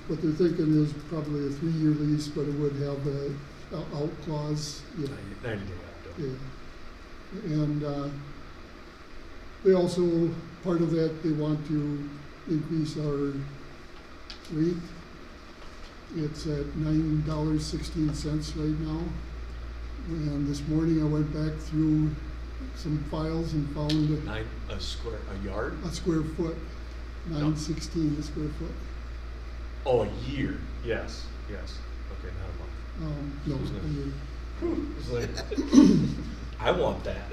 What they're thinking is probably a 3-year lease, but it would have a out clause.
90 day opt-out.
Yeah. And they also, part of that, they want to increase our rate. It's at $9.16 right now. And this morning I went back through some files and found
A yard?
a square foot, $9.16 a square foot.
Oh, a year. Yes. Okay, not a month.
No, a year.
It's like, I want that.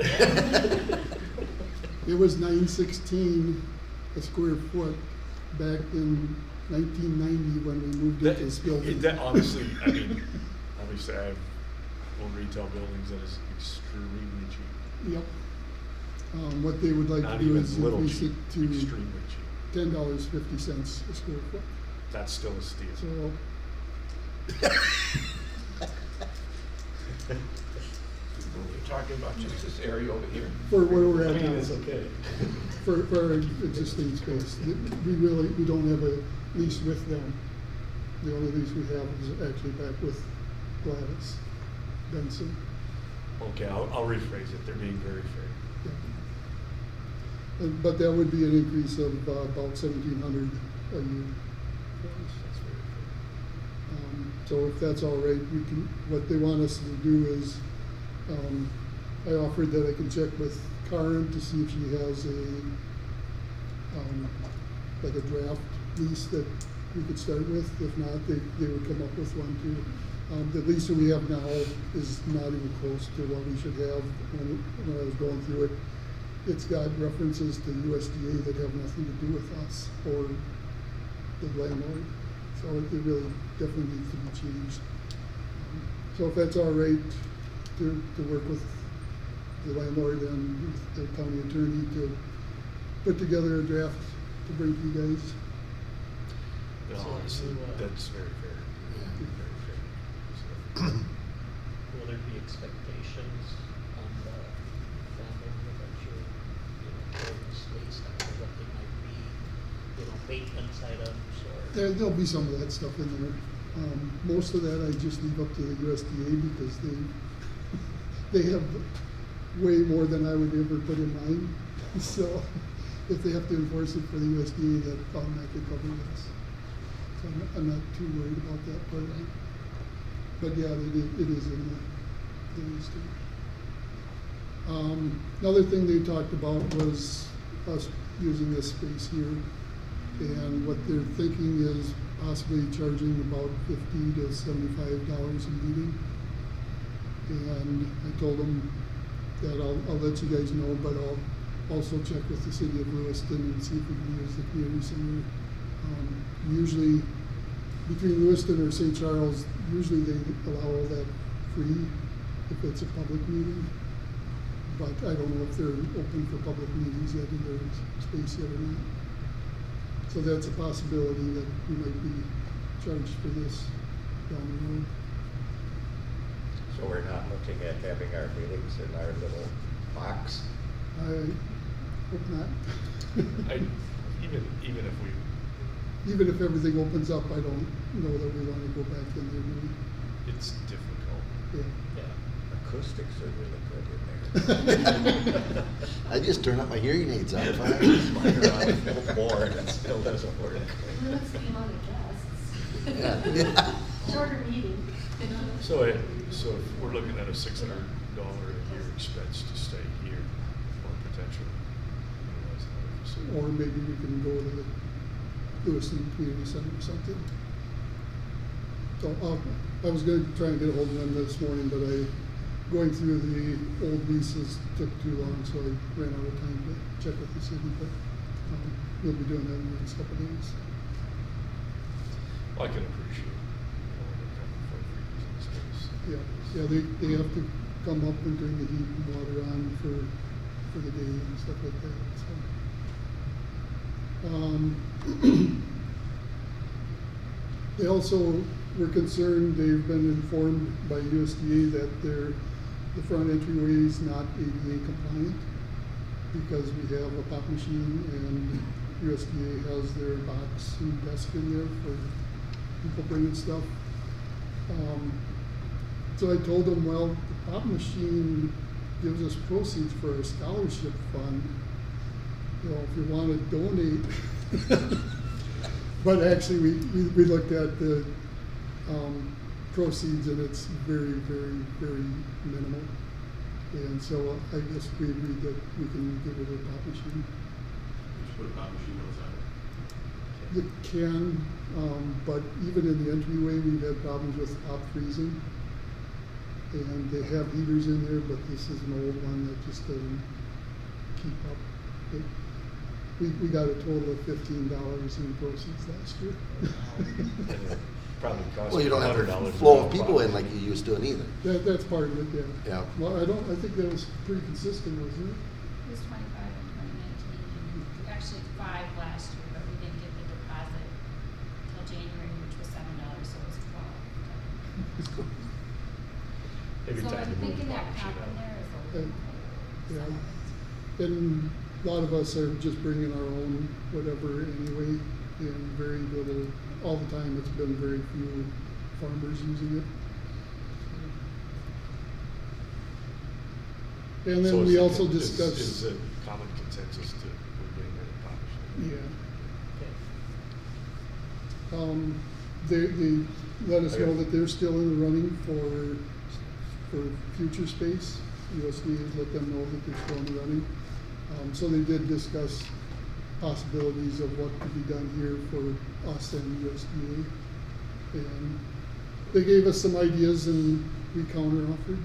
It was $9.16 a square foot back in 1990 when we moved into this building.
That honestly, I mean, obviously I own retail buildings that is extremely cheap.
Yep. What they would like
Not
to do
even
is
little
increase
cheap,
it to
extremely cheap.
$10.50 a square foot.
That's still a steal.
So
You're talking about just this area over here?
For where we're
I
at
mean,
now.
it's okay.
For our existing space. We don't have a lease with them. The only lease we have is actually back with Gladys Benson.
Okay, I'll rephrase it. They're being very fair.
Yeah. But that would be an increase of about $1,700 a year for us.
That's very fair.
So if that's all right, what they want us to do is, I offered that I can check with Karen to see if she has like a draft lease that we could start with. If not, they would come up with one too. The lease that we have now is not even close to what we should have. When I was going through it, it's got references to USDA that have nothing to do with us or the landlord. So it really definitely needs to be changed. So if that's all right to work with the landlord and the county attorney to put together a draft to bring to you guys.
No,
So
honestly,
you,
that's very fair.
Yeah.
Very fair. So,
will there be expectations on the landowner that you're this based on what they might be, maintenance items or?
There'll be some of that stuff in there. Most of that I just leave up to the USDA because they have way more than I would ever put in mine. So if they have to enforce it for the USDA, that automatically covers us. So I'm not too worried about that part of it. But yeah, it is in the lease too. Another thing they talked about was us using this space here. And what they're thinking is possibly charging about $50 to $75 a meeting. And I told them that I'll let you guys know, but I'll also check with the city of Lewiston and see if we can use the community center. Usually between Lewiston or St. Charles, usually they allow all that free if it's a public meeting. But I don't know if they're open for public meetings yet in their space yet or not. So that's a possibility that we might be charged for this down the road.
So we're not looking at having our meetings in our little box?
I hope not.
even if we,
Even if everything opens up, I don't know that we want to go back in there, do we?
it's difficult.
Yeah.
Yeah.
Acoustics are really good in there.
I just turned up my hearing aids on fire.
Mine are on full board, it still doesn't work.
Limits the amount of guests.
Yeah.
Shorter meeting.
So if we're looking at a $600 a year expense to stay here, or potentially utilize another facility.
Or maybe we can go to the Lewiston Community Center or something. So I was going to try and get a hold of them this morning, but going through the old leases took too long, so I ran out of time to check with the city, but we'll be doing that in the next couple of days.
I can appreciate, they're coming for free use space.
Yeah, they have to come up and turn the heat and water on for the day and stuff like that, so. They also were concerned, they've been informed by USDA that the front entryway is not ADA compliant because we have a pop machine and USDA has their box and desk in there for people bringing stuff. So I told them, well, the pop machine gives us proceeds for our scholarship fund. You know, if you want to donate. But actually, we looked at the proceeds, and it's very, very, very minimal. And so I guess we agreed that we can get rid of the pop machine.
Just put a pop machine outside.
You can, but even in the entryway, we've had problems with pop freezing. And they have heaters in there, but this is an old one that just doesn't keep up. We got a total of $15 in proceeds last year.
And it probably costs
Well, you don't have
$100
a flow of
to
people
buy.
in like you used to either.
That's part of it, yeah.
Yeah.
Well, I think that was pretty consistent, wasn't it?
It was 25 in 2019, and actually 5 last year, but we didn't get the deposit till January, which was $7, so it was 12.
Maybe
So
time
I'm
to move
thinking
the
that
bottom sheet
top in
out.
there is a
And,
little.
yeah, and a lot of us are just bringing our own whatever anyway, and very little, all the time, it's been very few farmers using it. And
So
then
it's
we
a
also
con-
discussed.
Is a common consensus to, we're getting rid of potash.
Yeah.
Okay.
They let us know
Okay.
that they're still in the running for future space. USDA has let them know that they're still in the running. So they did discuss possibilities of what could be done here for us and USDA. And they gave us some ideas and we counter-offered.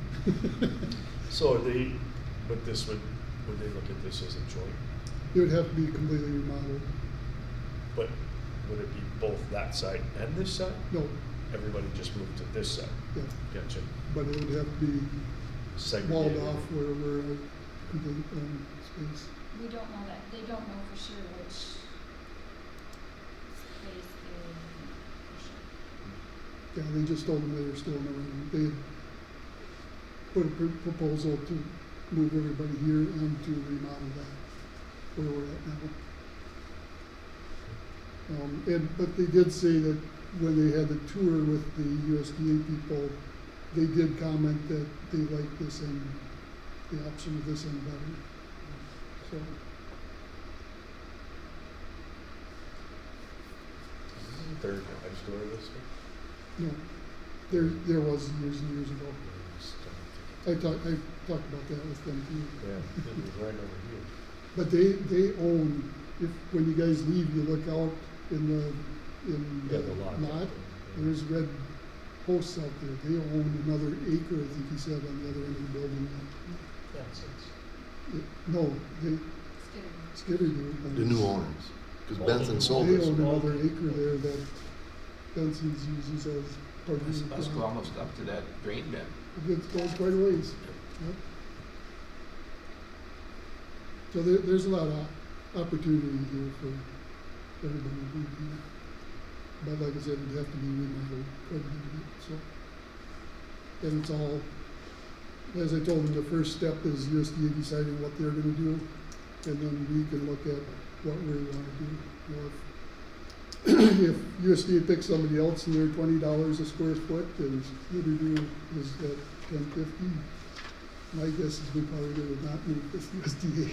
So but this would they look at this as a joint?
It would have to be completely remodeled.
But would it be both that site and this site?
No,
Everybody just moved to this site?
yeah,
Gotcha.
but it would have to be walled
Segregated.
off where we're a complete space.
We don't know that, they don't know for sure which space they for sure.
Yeah, they just told them they were still in the running. They had put a proposal to move everybody here and to remodel that, where we're at now. But they did say that when they had the tour with the USDA people, they did comment that they liked this and the option of this and better. So,
Third next door to this one?
no, there was years and years ago. I talked about that with them too.
Yeah, it was right over here.
But they own, when you guys leave, you look out in the
Yeah, the lot.
lot, there's red posts out there. They own another acre, I think he said, on the other end of the building.
That's it.
No, they,
Skidder.
Skidder do.
The new owners, because
Oh,
Benson sold
They
this.
own another acre there that Benson's uses as part of his.
Must go almost up to that drain bed.
It goes quite a ways. Yep. So there's a lot of opportunity here for everybody to be here. But like I said, it'd have to be remodeled quite a bit, so. And it's all, as I told them, the first step is USDA deciding what they're gonna do, and then we can look at what we wanna do. You know, if USDA picks somebody else and they're $20 a square foot, and Skidder is at $10.50, my guess is we probably would not move this USDA.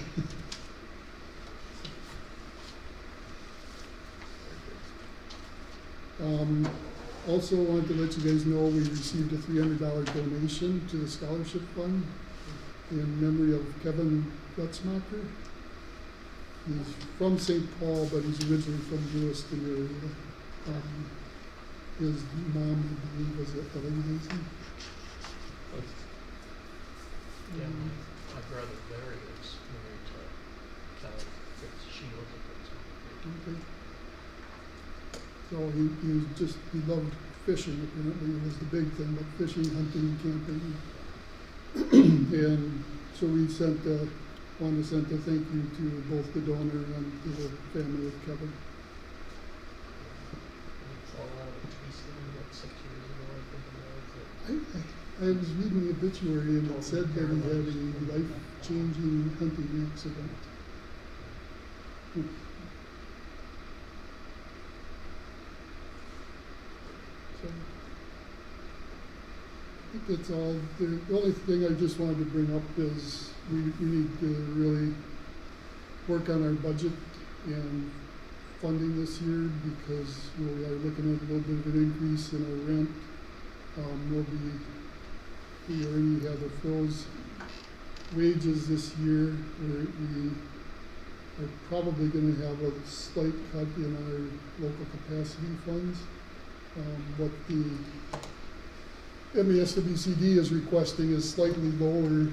Also wanted to let you guys know we received a $300 donation to the scholarship fund in memory of Kevin Gutzmacher. He's from St. Paul, but he's originally from Lewiston area. His mom, I believe, was at Ellinghazen.
Yeah, my brother Larry is married to Kelly Fitzgerald.
Okay. So he loved fishing, apparently, was the big thing, but fishing, hunting, camping. And so we wanted to send a thank you to both the donor and to the family of Kevin.
Fall out of a tree stand about 6 years ago, I think it was.
I was reading the obituary and it said that he had a life-changing hunting accident. So, I think that's all. The only thing I just wanted to bring up is we need to really work on our budget and funding this year because we are looking at a little bit of an increase in our rent. We already have the froze wages this year. We are probably going to have a slight cut in our local capacity funds. What the MASWCD is requesting is slightly lower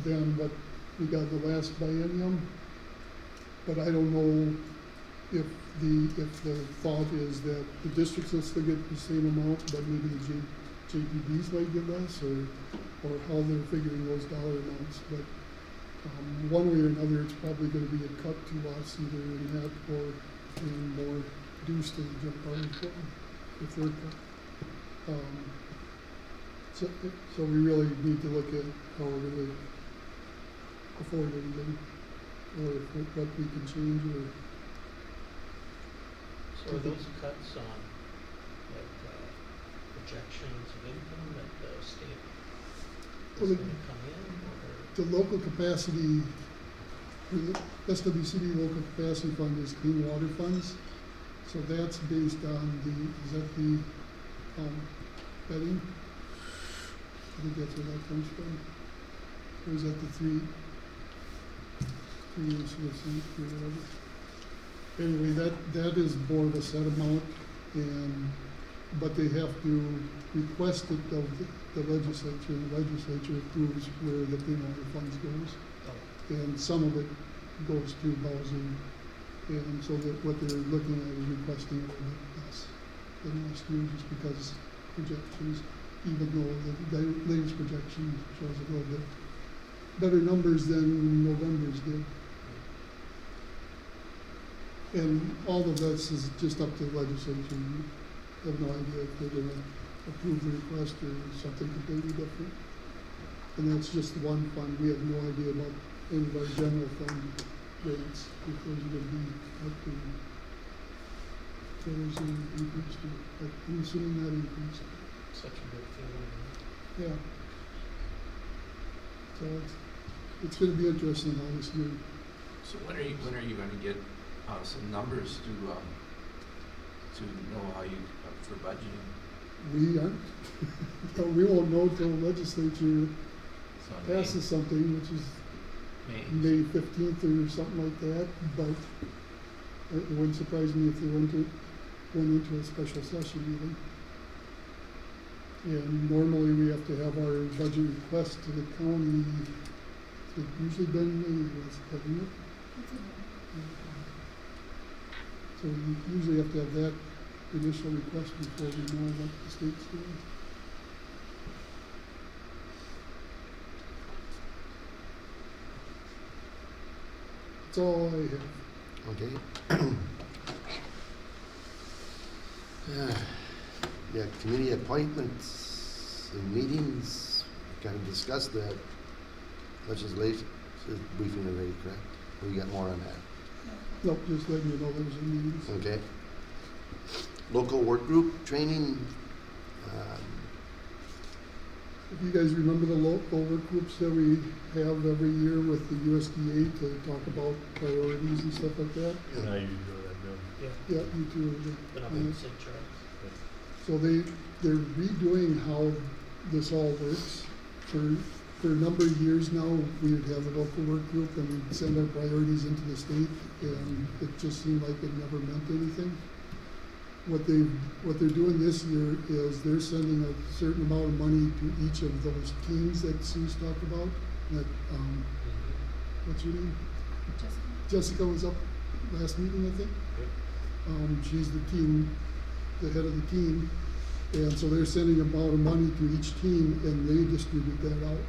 than what we got the last biennium. But I don't know if the thought is that the districts will still get the same amount, but maybe the JPBs might get less, or how they're figuring those dollar amounts. But one way or another, it's probably going to be a cut to us, either in that or in more dues to the jump party if they're cut. So we really need to look at how we're gonna afford it again, or what we can change, or,
So are those cuts on, like, projections of income that the state
Well,
is
the-
gonna come in, or?
the local capacity, or the SWCD local capacity fund is clean water funds. So that's based on is that the, betting? I think that's where that comes from. Or is that the three years or whatever? Anyway, that is more of a set amount, but they have to request it of the legislature, and the legislature approves where the clean water funds goes. And some of it goes to housing, and so that what they're looking at is requesting a little bit less than last year, just because projections, even though the latest projection shows a little bit better numbers than November's did. And all of this is just up to the legislature. I have no idea if they're gonna approve the request or something completely different. And that's just one fund. We have no idea about any of our general fund rates, if those are gonna be up to, those are increased to, I'm assuming that increased.
Such a good feeling.
Yeah. So it's gonna be interesting how this year.
So when are you gonna get some numbers to know how you, for budgeting?
We aren't, we won't know till the legislature
So
passes something, which is May 15th or something like that, but it wouldn't surprise me if they went into a special session even. And normally we have to have our budget request to the county, it's usually been May, hasn't it? So we usually have to have that initial request before we know what the state's doing. That's all I have.
Okay. Yeah, committee appointments and meetings, kind of discussed that. Legislation is briefing already, correct? Or you got more on that?
Nope, just letting you know there was a meeting.
Okay. Local work group training,
If you guys remember the local work groups that we have every year with the USDA to talk about priorities and stuff like that?
And I usually go that bill.
Yeah,
Yeah, you two.
but I'm in St. Charles.
So they're redoing how this all works. For a number of years now, we would have a local work group and we'd send our priorities into the state, and it just seemed like it never meant anything. What they're doing this year is they're sending a certain amount of money to each of those teams that Sue's talked about. That what's your name? Jessica was up last meeting, I think. She's the head of the team, and so they're sending an amount of money to each team, and they distribute that out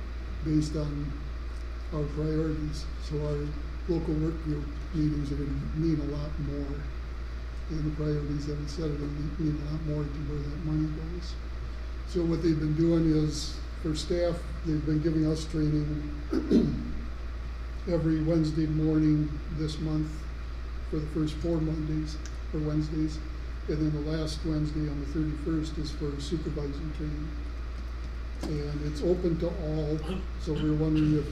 based on our priorities. So our local work group meetings are going to mean a lot more, and the priorities that we set are going to mean a lot more to where that money goes. So what they've been doing is, for staff, they've been giving us training every Wednesday morning this month for the first 4 Mondays or Wednesdays. And then the last Wednesday on the 31st is for supervising training. And it's open to all, so we're wondering if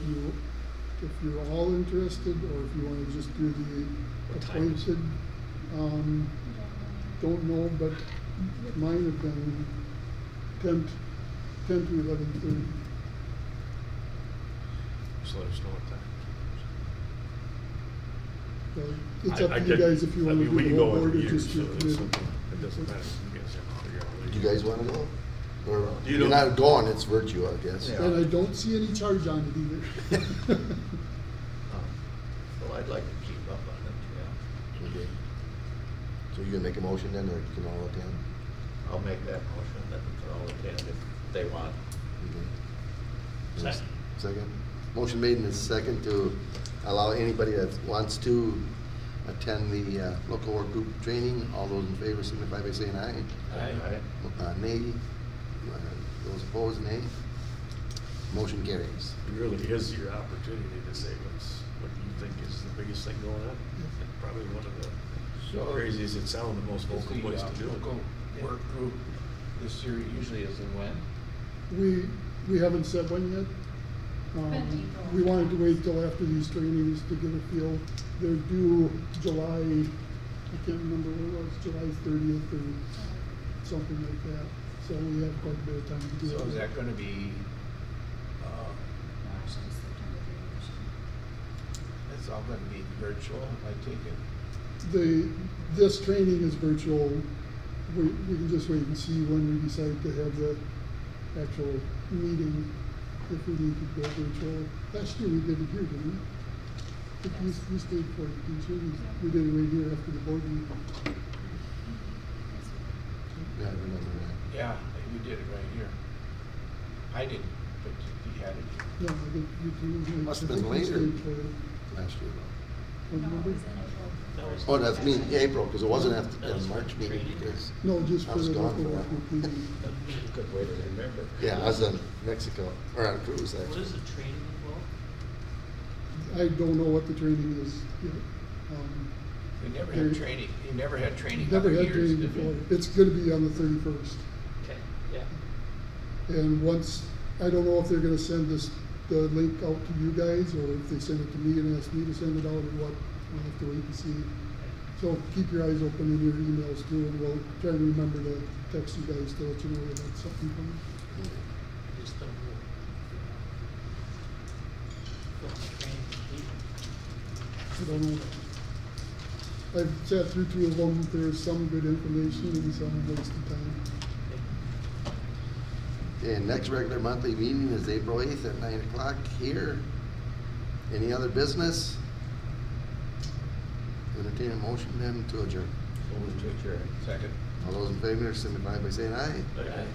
you're all interested, or if you want to just do the appointed. Don't know, but mine have been 10 to 11:30.
Just let us know what time.
So it's up to you guys if you want to
we
do
can
the whole
go
board
every
or
year,
just
so
your
it's
committee.
something, it doesn't matter, you guys have to figure out later.
do you guys wanna go? Or,
You
you're
don't-
not going, it's virtual, I guess.
Yeah.
And I don't see any charge on it either.
Well, I'd like to keep up on it, yeah.
Okay. So you're gonna make a motion then, or you can all attend?
I'll make that motion that we can all attend if they want.
Okay.
Second.
Second. Motion made in a second to allow anybody that wants to attend the local work group training. All those in favor signify by saying aye.
Aye.
Nay. Those opposed, nay. Motion carries.
It really is your opportunity to say what you think is the biggest thing going on. And probably one of the
So-
crazy as it sounds, the most vocal place to do it.
Local work group this year usually is in when?
We haven't set one yet. We wanted to wait till after these trainings to get a feel. They're due July, I can't remember what it was, July 30th or something like that. So we have quite a bit of time to do it.
So is that gonna be, it's all gonna be virtual, I take it?
This training is virtual. We can just wait and see when we decide to have the actual meeting, if we need to go virtual. Last year we did it here, didn't we? I think we stayed for it, didn't we? We did it right here after the board meeting.
Yeah, I remember that.
Yeah, you did it right here. I didn't, but you had it.
Yeah, I think you two.
Must have
I
been
think we
later.
stayed for it.
Last year.
Remember?
That was-
Oh, that's me, April, because it wasn't at
That
the
was
March
for
meeting,
training.
because,
No, just
I
for
was
the
gone
local
for that.
work meeting.
Good way to remember.
yeah, I was in Mexico, or on a cruise,
What
actually.
is the training involved?
I don't know what the training is yet.
We never
There-
had training, you never had training
Never
other
had
years,
training
did we?
before. It's gonna be on the 31st.
Okay, yeah.
And once, I don't know if they're gonna send the link out to you guys, or if they send it to me and ask me to send it out, or what. We'll have to wait and see. So keep your eyes open in your emails too, and we'll try to remember to text you guys to let you know that that's something coming.
I just don't know. What the training would be.
I don't know. I've sat through two of them. There's some good information and some wasted time.
And next regular monthly meeting is April 8th at 9 o'clock here. Any other business? Entertain a motion then to adjourn.
So we to adjourn.
Second.
All those in favor, signify by saying aye.
Okay.